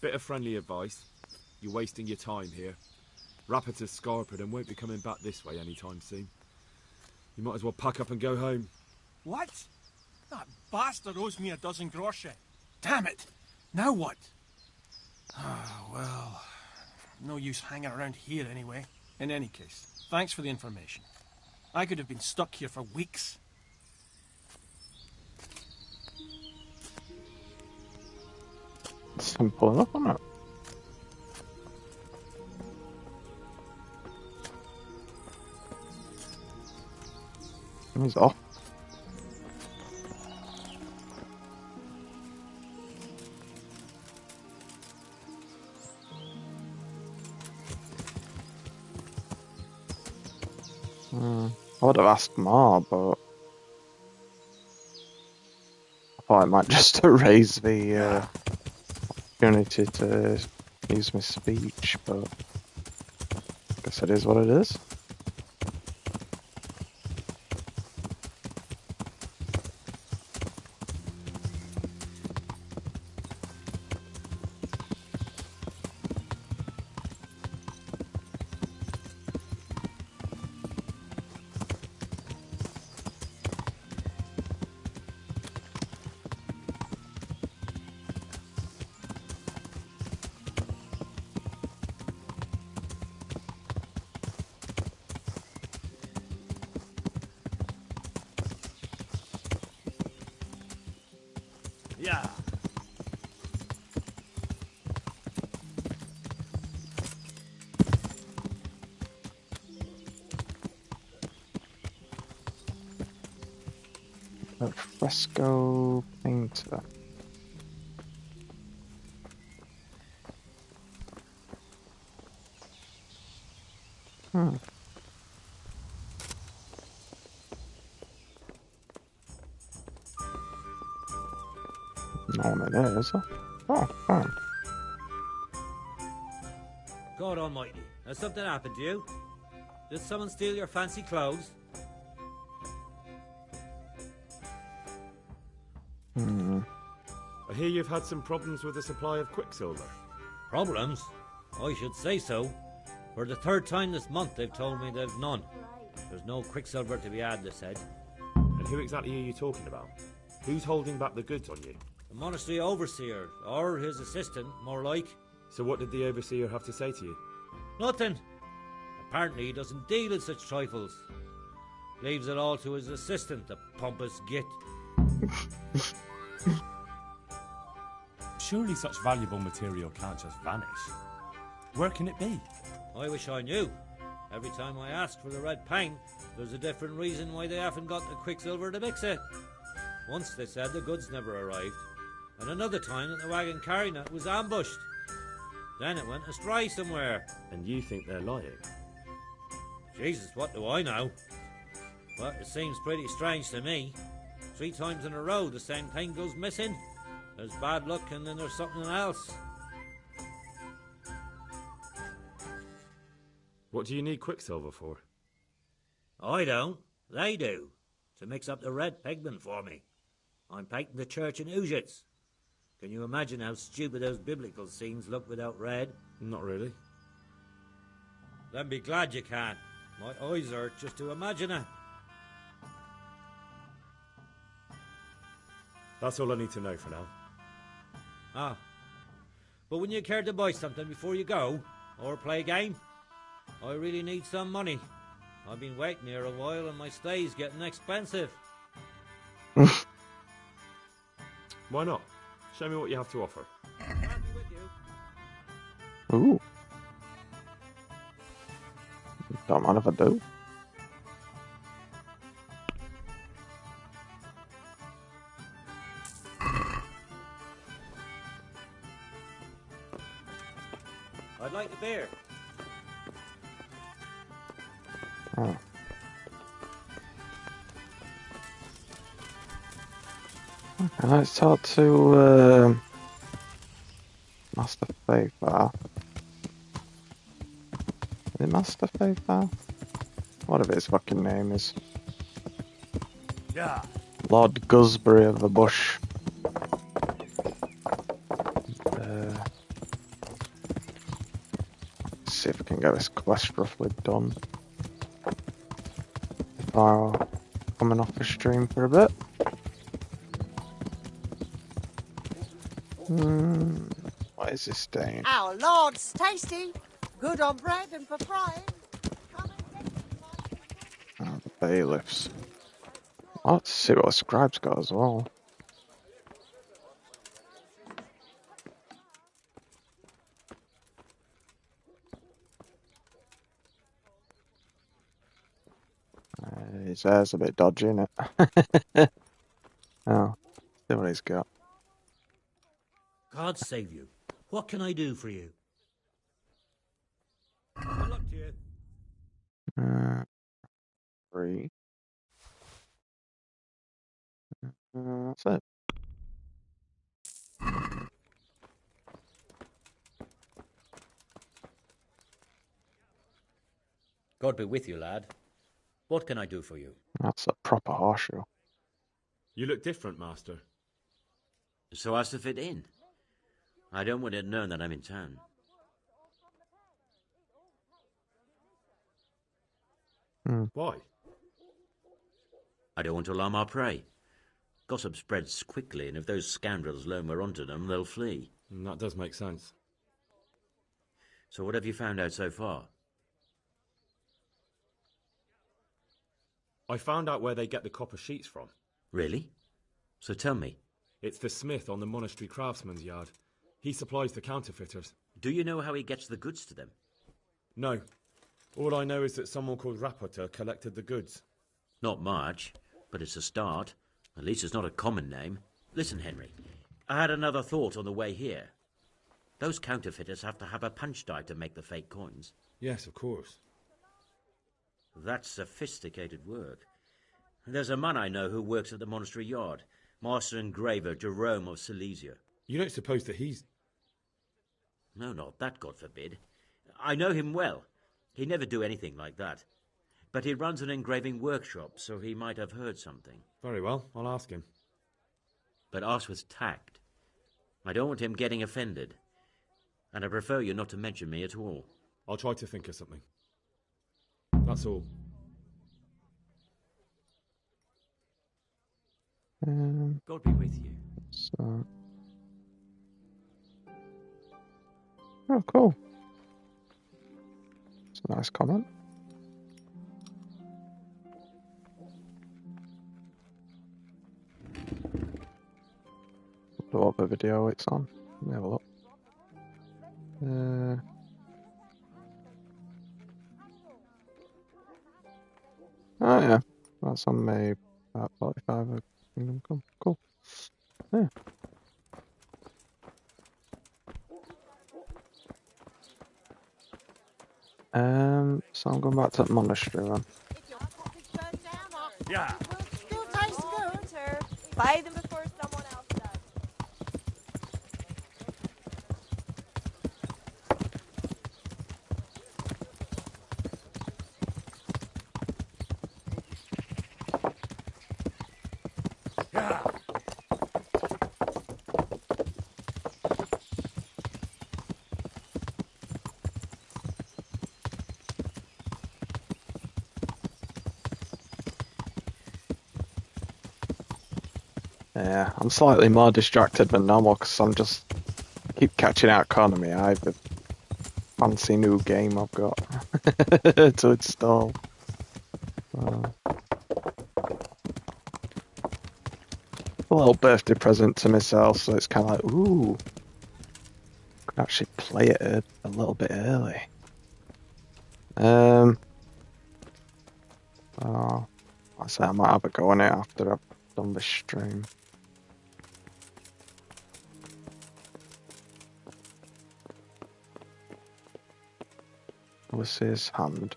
Bit of friendly advice. You're wasting your time here. Rapita's scarpered and won't be coming back this way anytime soon. You might as well pack up and go home. What? That bastard owes me a dozen groschen. Damn it! Now what? Ah, well, no use hanging around here anyway. In any case, thanks for the information. I could have been stuck here for weeks. Simple enough, isn't it? He's off. I would have asked more, but I thought I might just erase the opportunity to use my speech, but I guess it is what it is. Yeah. A fresco painter. No one in there, is there? Oh, fine. God almighty, has something happened to you? Did someone steal your fancy clothes? I hear you've had some problems with the supply of quicksilver. Problems? I should say so. For the third time this month they've told me they've none. There's no quicksilver to be had, they said. And who exactly are you talking about? Who's holding back the goods on you? The monastery overseer, or his assistant, more like. So what did the overseer have to say to you? Nothing. Apparently he doesn't deal in such trifles. Leaves it all to his assistant, the pompous git. Surely such valuable material can't just vanish. Where can it be? I wish I knew. Every time I ask for the red paint, there's a different reason why they haven't got the quicksilver to mix it. Once they said the goods never arrived, and another time that the wagon carrying it was ambushed. Then it went astray somewhere. And you think they're lying? Jesus, what do I know? Well, it seems pretty strange to me. 3 times in a row the same thing goes missing. There's bad luck and then there's something else. What do you need quicksilver for? I don't. They do. To mix up the red pigment for me. I'm painting the church in Ujits. Can you imagine how stupid those biblical scenes look without red? Not really. Then be glad you can. My eyes hurt just to imagine it. That's all I need to know for now. Ah. But wouldn't you care to buy something before you go? Or play a game? I really need some money. I've been waiting here a while and my stay's getting expensive. Why not? Show me what you have to offer. Ooh. Don't mind if I do. I'd like the beer. Oh. Okay, let's talk to Master Faithfar. Is it Master Faithfar? Whatever his fucking name is. Yeah. Lord Gusbury of the Bush. Let's see if we can get this quest roughly done. Before coming off the stream for a bit. What is this stain? Our Lord's tasty. Good on bread and for frying. Oh, the bailiffs. Let's see what the scribe's got as well. His hair's a bit dodgy, isn't it? Oh, see what he's got. God save you. What can I do for you? Good luck to you. 3. That's it. God be with you, lad. What can I do for you? That's a proper horseshoe. You look different, Master. So as to fit in. I don't want it known that I'm in town. Why? I don't want to alarm our prey. Gossip spreads quickly, and if those scoundrels learn we're onto them, they'll flee. That does make sense. So what have you found out so far? I found out where they get the copper sheets from. Really? So tell me. It's the smith on the monastery craftsman's yard. He supplies the counterfeiters. Do you know how he gets the goods to them? No. All I know is that someone called Rapporteur collected the goods. Not much, but it's a start. At least it's not a common name. Listen, Henry, I had another thought on the way here. Those counterfeiters have to have a punch die to make the fake coins. Yes, of course. That's sophisticated work. There's a man I know who works at the monastery yard, Master Engraver Jerome of Silesia. You don't suppose that he's... No, not that, God forbid. I know him well. He'd never do anything like that. But he runs an engraving workshop, so he might have heard something. Very well, I'll ask him. But ask with tact. I don't want him getting offended. And I prefer you not to mention me at all. I'll try to think of something. That's all. God be with you. So... Oh, cool. It's a nice comment. What the video it's on. Let me have a look. Oh yeah, that's on May 45 of Kingdom Come. Cool. Yeah. So I'm going back to the monastery then. Yeah. Still tastes good. Buy them before someone else does. Yeah. Yeah, I'm slightly more distracted than normal because I'm just keep catching out economy. I have a fancy new game I've got to install. A little birthday present to myself, so it's kind of like, ooh, I could actually play it a little bit early. Oh, I say I might have a go on it after I've done this stream. What's his hand?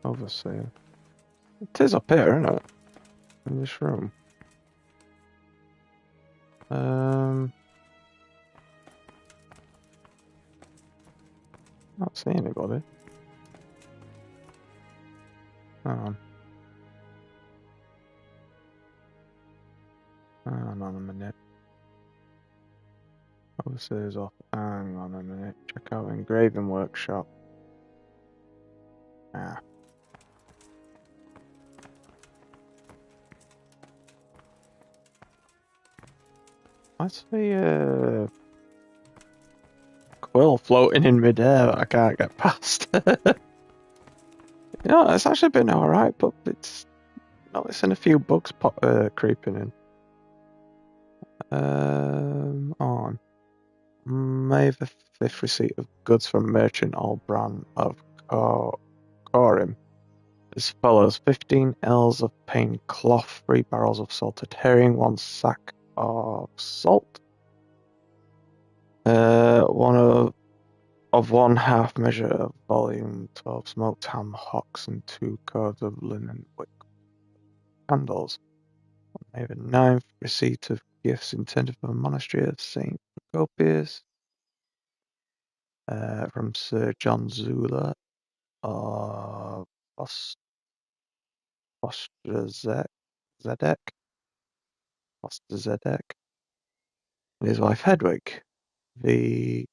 Overseer. It is up here, isn't it? In this room. Not see anybody. Hang on. Hang on a minute. Overseer's off. Hang on a minute. Check out engraving workshop. Ah. I see a quill floating in midair that I can't get past. Yeah, it's actually been alright, but it's noticing a few bugs creeping in. On May the 5th, receipt of goods from merchant Albran of Corim as follows: 15 ells of plain cloth, 3 barrels of salted herring, 1 sack of salt, 1 half measure of volume 12 smoked ham hocks, and 2 cords of linen wick candles. On May the 9th, receipt of gifts intended for the monastery of St. Procopius from Sir John Zula of Foster Zedek, and his wife Hedwig. The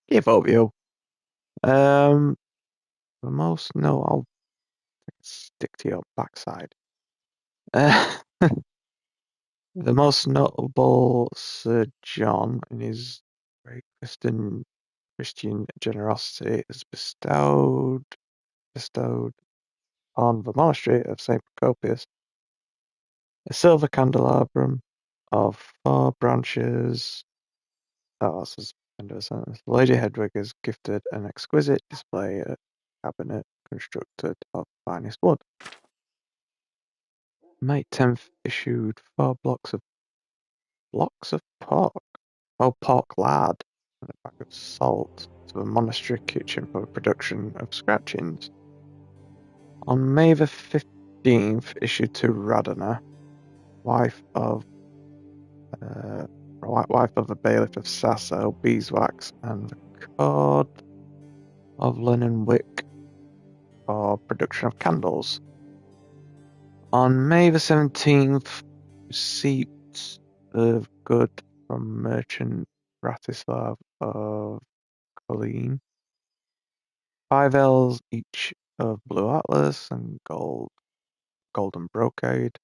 give up you. The most no, I'll stick to your backside. The most notable Sir John, in his very Christian generosity, is bestowed on the monastery of St. Procopius a silver candelabrum of 4 branches. Oh, this is end of a sentence. Lady Hedwig is gifted an exquisite display cabinet constructed of finest wood. May 10th issued 4 blocks of pork. Oh, pork lard and a bag of salt to the monastery kitchen for the production of scratchings. On May the 15th, issued to Radana, wife of the bailiff of Sasso, beeswax and the cord of linen wick for production of candles. On May the 17th, receipt of good from merchant Bratislav of Colleen 5 L's each of blue atlas and golden brocade.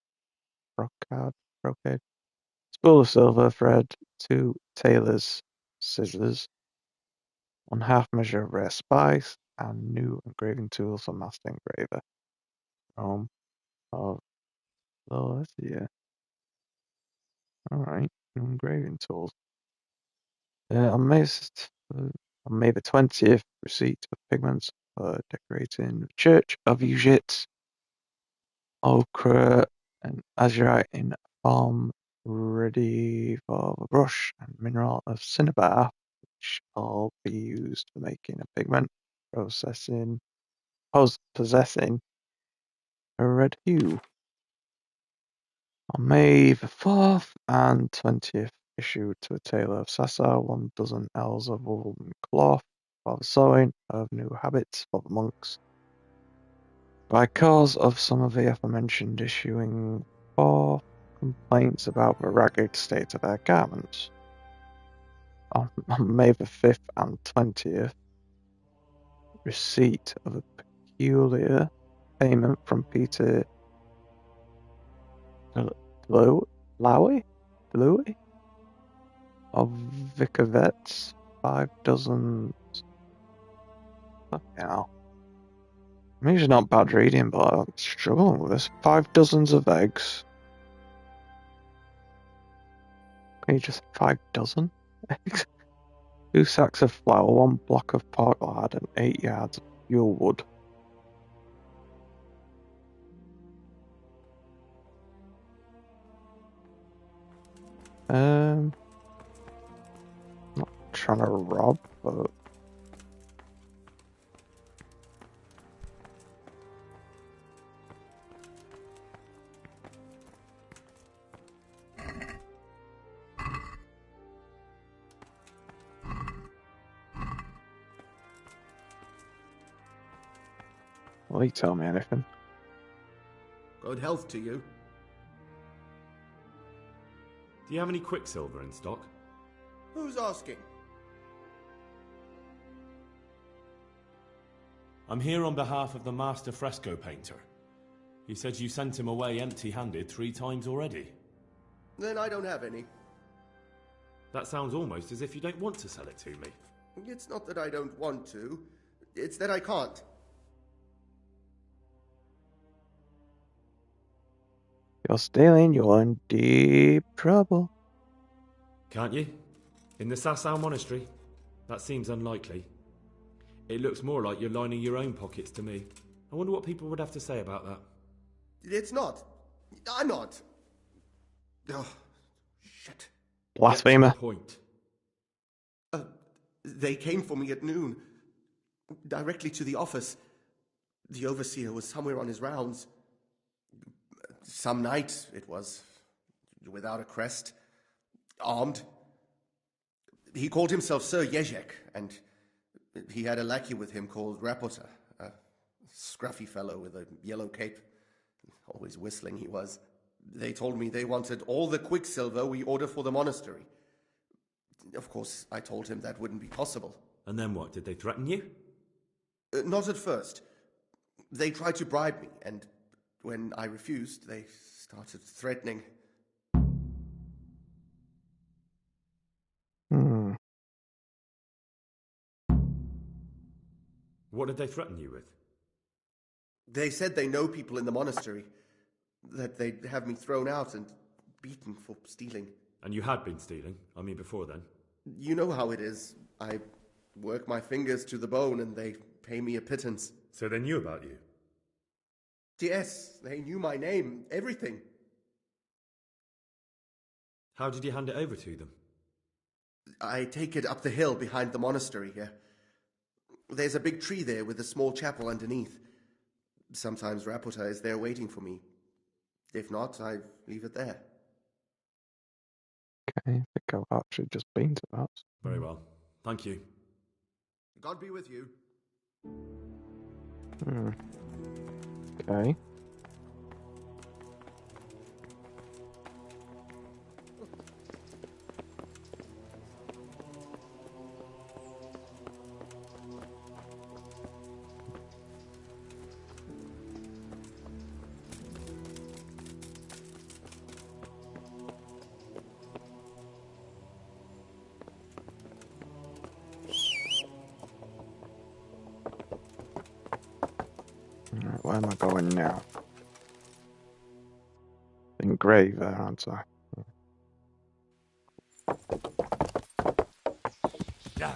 Spool of silver thread, 2 tailor's scissors, 1/2 measure of rare spice, and new engraving tools for master engraver. Of oh, that's Alright, new engraving tools. On May the 20th, receipt of pigments for decorating the Church of Ujit, ochre and azurite in form ready for the brush and mineral of cinnabar, which all be used for making a pigment possessing a red hue. On May the 4th and 20th, issued to a tailor of Sassa 1 dozen ells of woolen cloth for the sewing of new habits for the monks. By cause of some of the aforementioned issuing 4 complaints about the ragged state of their garments. On May the 5th and 20th, receipt of a peculiar payment from Peter Lowy of Vicovets, 5 dozen. Fucking hell. I'm usually not bad reading, but I'm struggling with this. 5 dozens of eggs. Can you just 5 dozen eggs? 2 sacks of flour, 1 block of pork lard, and 8 yards of fuel wood. Not trying to rob, but will he tell me anything? Good health to you. Do you have any quicksilver in stock? Who's asking? I'm here on behalf of the master fresco painter. He said you sent him away empty-handed 3 times already. Then I don't have any. That sounds almost as if you don't want to sell it to me. It's not that I don't want to. It's that I can't. You're stealing, you're in deep trouble. Can't you? In the Sasau monastery? That seems unlikely. It looks more like you're lining your own pockets to me. I wonder what people would have to say about that. It's not. I'm not. Oh, shit. Blasphemer. Get to the point. They came for me at noon. Directly to the office. The overseer was somewhere on his rounds. Some night, it was. Without a crest. Armed. He called himself Sir Jezek, and he had a lackey with him called Rapota, a scruffy fellow with a yellow cape. Always whistling he was. They told me they wanted all the quicksilver we order for the monastery. Of course, I told him that wouldn't be possible. And then what? Did they threaten you? Not at first. They tried to bribe me, and when I refused, they started threatening. What did they threaten you with? They said they know people in the monastery, that they'd have me thrown out and beaten for stealing. And you had been stealing? I mean, before then? You know how it is. I work my fingers to the bone and they pay me a pittance. So they knew about you? Yes, they knew my name, everything. How did you hand it over to them? I take it up the hill behind the monastery here. There's a big tree there with a small chapel underneath. Sometimes Rapota is there waiting for me. If not, I leave it there. Okay, I think I've actually just been to that. Very well. Thank you. God be with you. Okay. am I going now? Engrave there, aren't I? Yeah.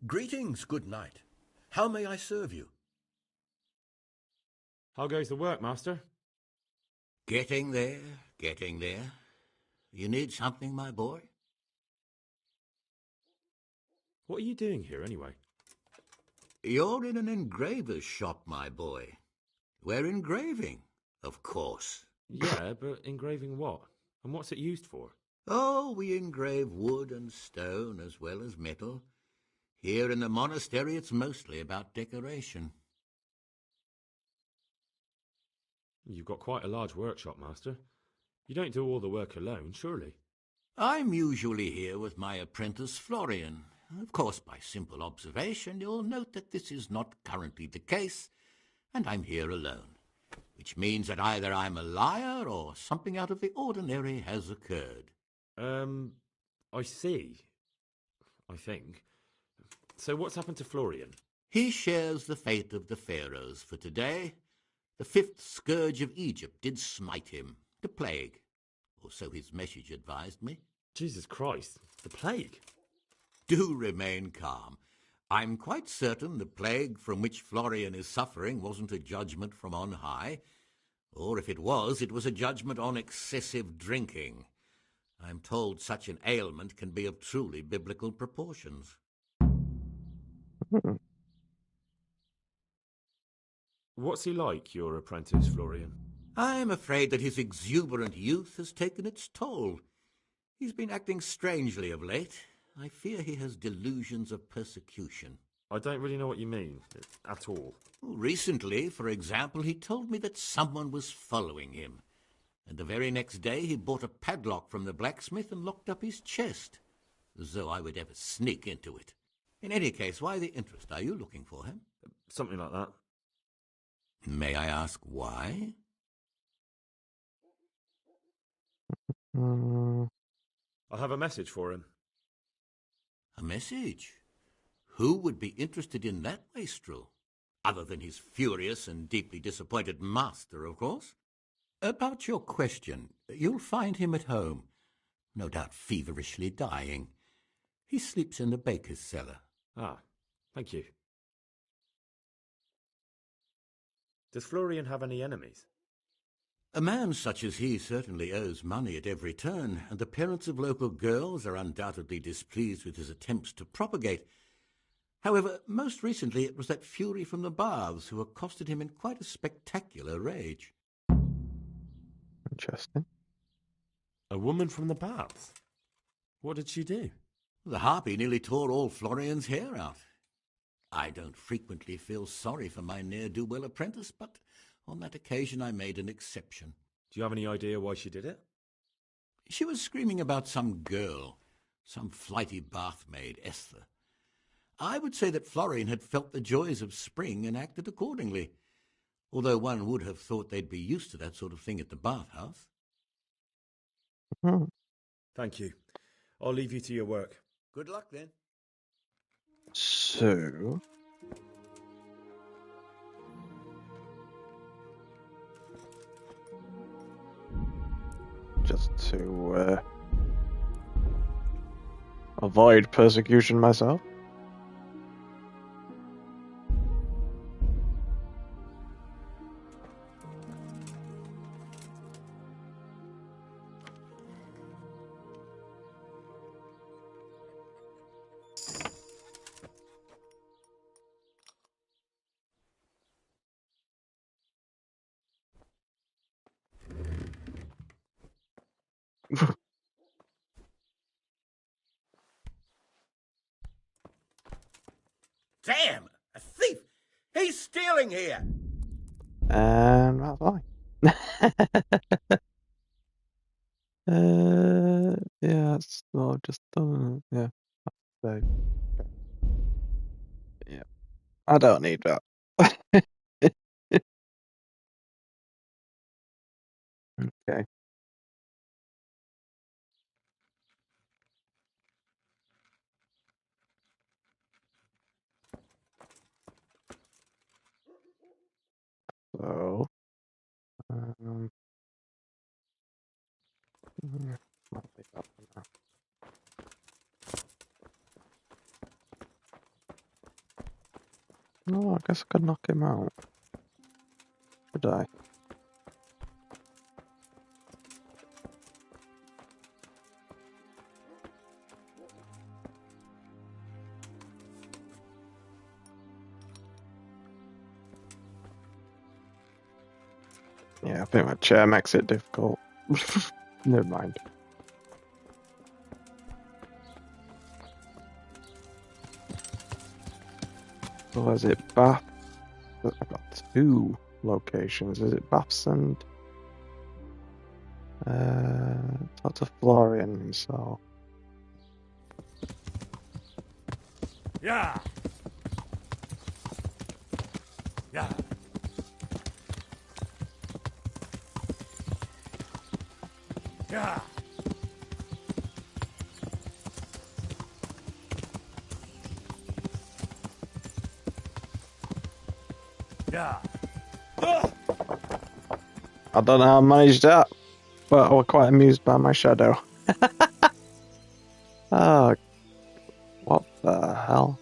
Greetings, good knight. How may I serve you? How goes the work, Master? Getting there, getting there. You need something, my boy? What are you doing here, anyway? You're in an engraver's shop, my boy. We're engraving, of course. Yeah, but engraving what? And what's it used for? Oh, we engrave wood and stone as well as metal. Here in the monastery, it's mostly about decoration. You've got quite a large workshop, Master. You don't do all the work alone, surely? I'm usually here with my apprentice, Florian. Of course, by simple observation, you'll note that this is not currently the case, and I'm here alone, which means that either I'm a liar or something out of the ordinary has occurred. I see. I think. So what's happened to Florian? He shares the fate of the pharaohs for today. The fifth scourge of Egypt did smite him, the plague, or so his message advised me. Jesus Christ, the plague? Do remain calm. I'm quite certain the plague from which Florian is suffering wasn't a judgment from on high, or if it was a judgment on excessive drinking. I'm told such an ailment can be of truly biblical proportions. What's he like, your apprentice, Florian? I'm afraid that his exuberant youth has taken its toll. He's been acting strangely of late. I fear he has delusions of persecution. I don't really know what you mean, at all. Recently, for example, he told me that someone was following him. And the very next day he bought a padlock from the blacksmith and locked up his chest, as though I would ever sneak into it. In any case, why the interest? Are you looking for him? Something like that. May I ask why? I have a message for him. A message? Who would be interested in that wastrel? Other than his furious and deeply disappointed master, of course. About your question, you'll find him at home, no doubt feverishly dying. He sleeps in the baker's cellar. Ah, thank you. Does Florian have any enemies? A man such as he certainly owes money at every turn, and the parents of local girls are undoubtedly displeased with his attempts to propagate. However, most recently it was that fury from the baths who accosted him in quite a spectacular rage. Interesting. A woman from the baths? What did she do? The harpy nearly tore all Florian's hair out. I don't frequently feel sorry for my ne'er-do-well apprentice, but on that occasion I made an exception. Do you have any idea why she did it? She was screaming about some girl, some flighty bath-maid, Esther. I would say that Florian had felt the joys of spring and acted accordingly, although one would have thought they'd be used to that sort of thing at the bathhouse. Thank you. I'll leave you to your work. Good luck, then. So... just to avoid persecution myself. Damn! A thief! He's stealing here! And that's fine. Yeah, so I've just done it. Yeah. So, yeah. I don't need that. Okay. So, might be that one now. No, I guess I could knock him out. Could I? Yeah, I think my chair makes it difficult. Never mind. So is it Bath? I've got two locations. Is it Baths and talk to Florian himself? Yeah. Yeah. Yeah. Yeah. I don't know how I managed that, but I was quite amused by my shadow. Oh, what the hell?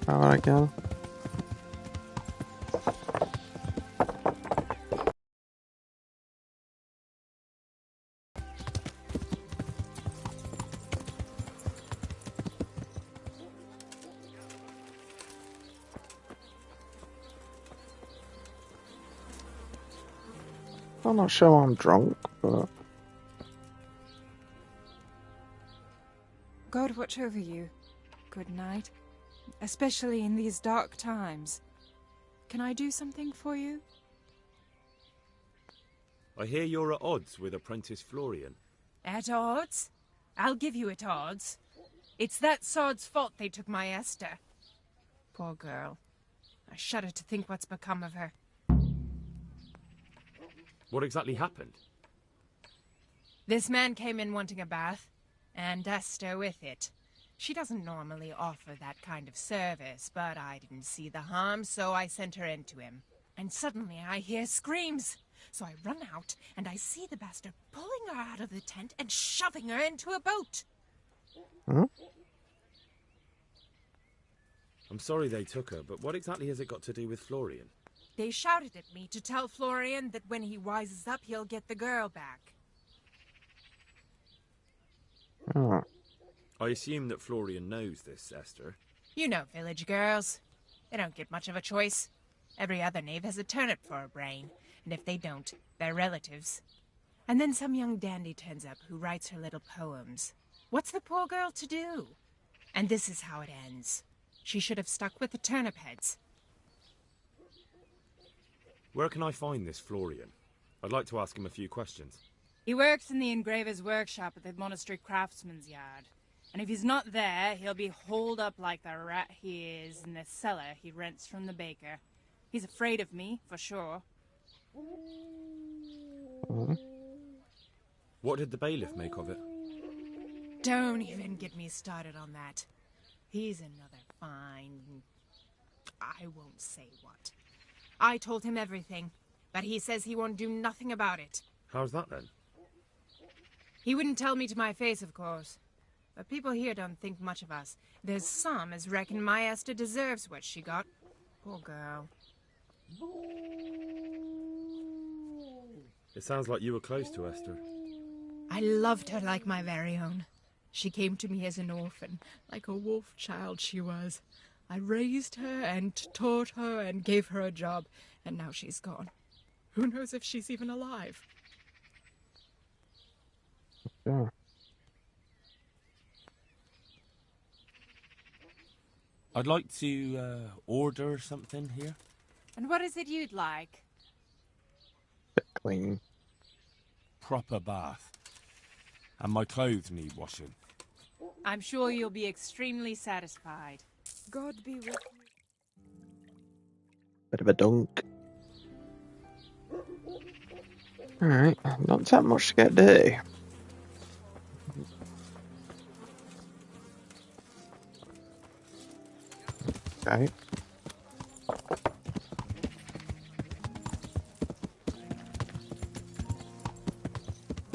How again? I'm not sure I'm drunk, but God watch over you. Good night. Especially in these dark times. Can I do something for you? I hear you're at odds with apprentice Florian. At odds? I'll give you at odds. It's that sod's fault they took my Esther. Poor girl. I shudder to think what's become of her. What exactly happened? This man came in wanting a bath, and Esther with it. She doesn't normally offer that kind of service, but I didn't see the harm, so I sent her in to him. And suddenly I hear screams. So I run out, and I see the bastard pulling her out of the tent and shoving her into a boat. Hmm? I'm sorry they took her, but what exactly has it got to do with Florian? They shouted at me to tell Florian that when he wises up, he'll get the girl back. Oh. I assume that Florian knows this, Esther. You know village girls. They don't get much of a choice. Every other knave has a turnip for a brain, and if they don't, they're relatives. And then some young dandy turns up who writes her little poems. What's the poor girl to do? And this is how it ends. She should have stuck with the turnip heads. Where can I find this Florian? I'd like to ask him a few questions. He works in the engraver's workshop at the monastery craftsman's yard. And if he's not there, he'll be holed up like the rat he is in the cellar he rents from the baker. He's afraid of me, for sure. What did the bailiff make of it? Don't even get me started on that. He's another fine... I won't say what. I told him everything, but he says he won't do nothing about it. How's that then? He wouldn't tell me to my face, of course. But people here don't think much of us. There's some as reckon my Esther deserves what she got. Poor girl. It sounds like you were close to Esther. I loved her like my very own. She came to me as an orphan, like a wolf child she was. I raised her and taught her and gave her a job, and now she's gone. Who knows if she's even alive? Yeah. I'd like to order something here. And what is it you'd like? Bit clean. Proper bath. And my clothes need washing. I'm sure you'll be extremely satisfied. God be with you. Bit of a dunk. Alright, not that much to get dirty. Okay.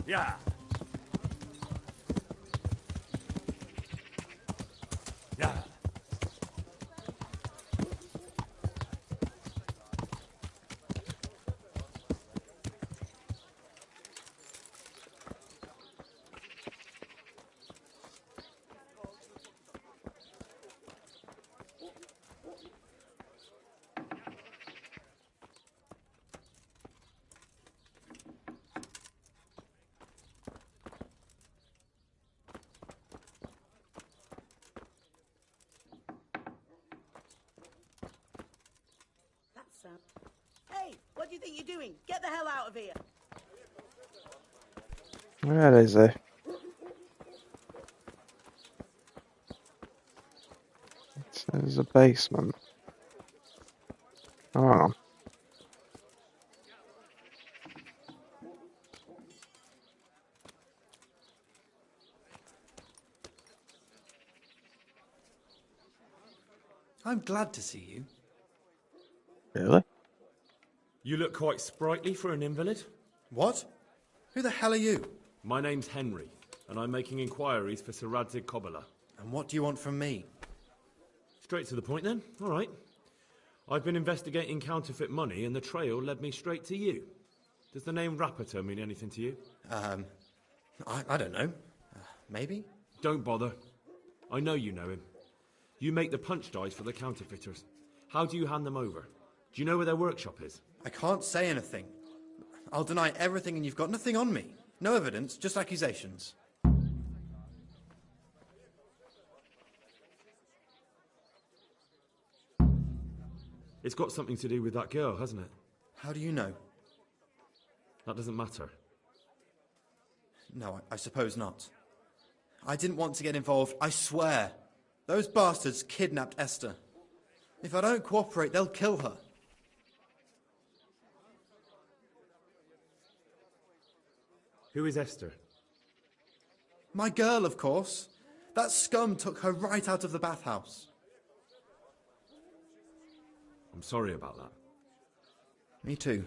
Yeah. Yeah. That's Sam. Hey, what do you think you're doing? Get the hell out of here! Where is he? There's a basement. Oh. I'm glad to see you. Really? You look quite sprightly for an invalid. What? Who the hell are you? My name's Henry, and I'm making inquiries for Sir Radzig Kobyla. And what do you want from me? Straight to the point then. All right. I've been investigating counterfeit money, and the trail led me straight to you. Does the name Rappator mean anything to you? I don't know. Maybe? Don't bother. I know you know him. You make the punch dice for the counterfeiters. How do you hand them over? Do you know where their workshop is? I can't say anything. I'll deny everything and you've got nothing on me. No evidence, just accusations. It's got something to do with that girl, hasn't it? How do you know? That doesn't matter. No, I suppose not. I didn't want to get involved, I swear. Those bastards kidnapped Esther. If I don't cooperate, they'll kill her. Who is Esther? My girl, of course. That scum took her right out of the bathhouse. I'm sorry about that. Me too.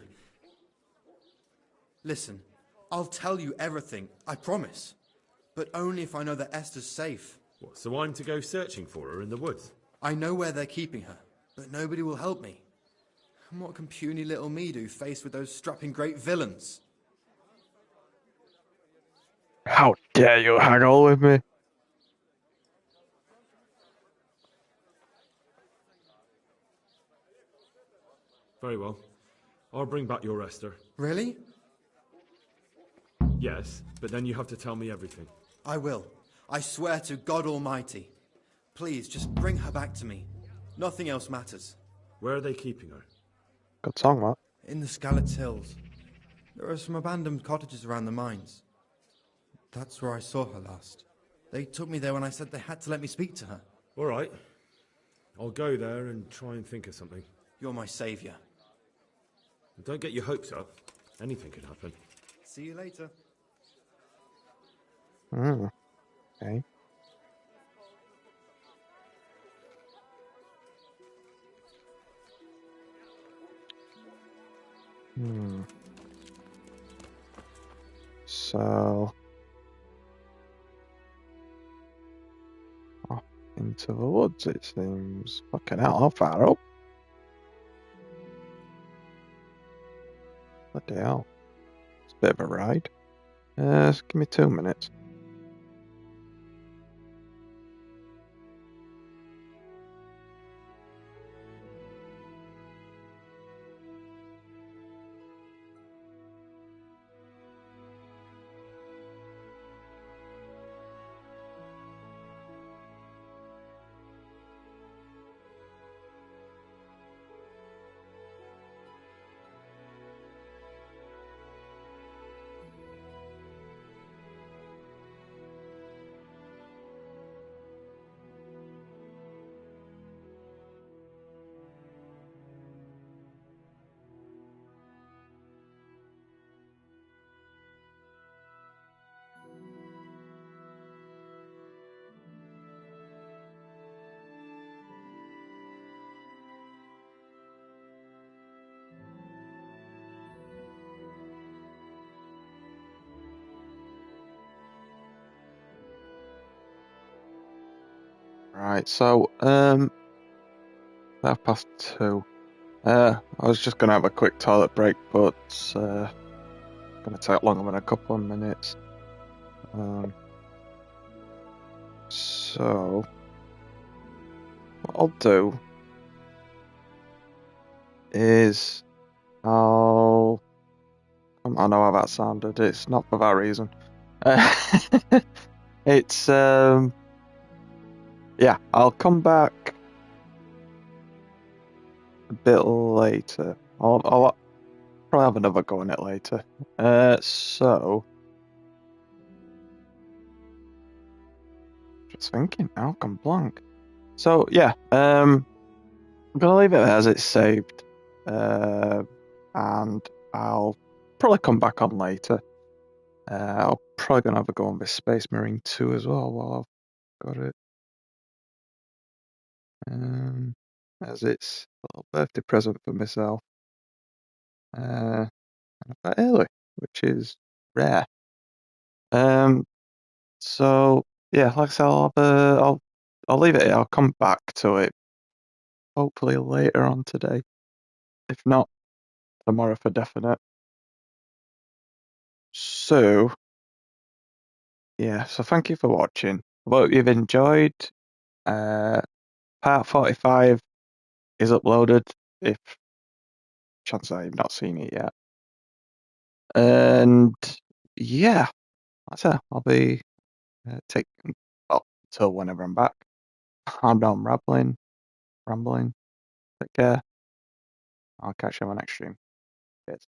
Listen, I'll tell you everything, I promise. But only if I know that Esther's safe. What, so I'm to go searching for her in the woods? I know where they're keeping her, but nobody will help me. And what can puny little me do faced with those strapping great villains? How dare you haggle with me? Very well. I'll bring back your Esther. Really? Yes, but then you have to tell me everything. I will. I swear to God Almighty. Please, just bring her back to me. Nothing else matters. Where are they keeping her? Good song, that. In the Skalitz Hills. There are some abandoned cottages around the mines. That's where I saw her last. They took me there when I said they had to let me speak to her. All right. I'll go there and try and think of something. You're my saviour. Don't get your hopes up. Anything could happen. See you later. Okay. So off into the woods, it seems. Fucking hell, how far up? Bloody hell. It's a bit of a ride. Just give me 2 minutes. Right, so, 2:30. I was just gonna have a quick toilet break, but gonna take longer than a couple of minutes. So what I'll do is I know how that sounded. It's not for that reason. It's yeah. I'll come back a bit later. I'll probably have another go on it later. So just thinking now, I'm blank. So yeah, I'm gonna leave it as it's saved, and I'll probably come back on later. I'll probably gonna have a go on this Space Marine 2 as well while I've got it. As it's a little birthday present for myself. And quite early, which is rare. So yeah, like I said, I'll leave it here. I'll come back to it hopefully later on today. If not, tomorrow for definite. So yeah, so thank you for watching. I hope you've enjoyed. Part 45 is uploaded if chances are you've not seen it yet. And yeah, that's it. I'll be taking till whenever I'm back. I'm done rambling. Take care. I'll catch you on my next stream. Cheers.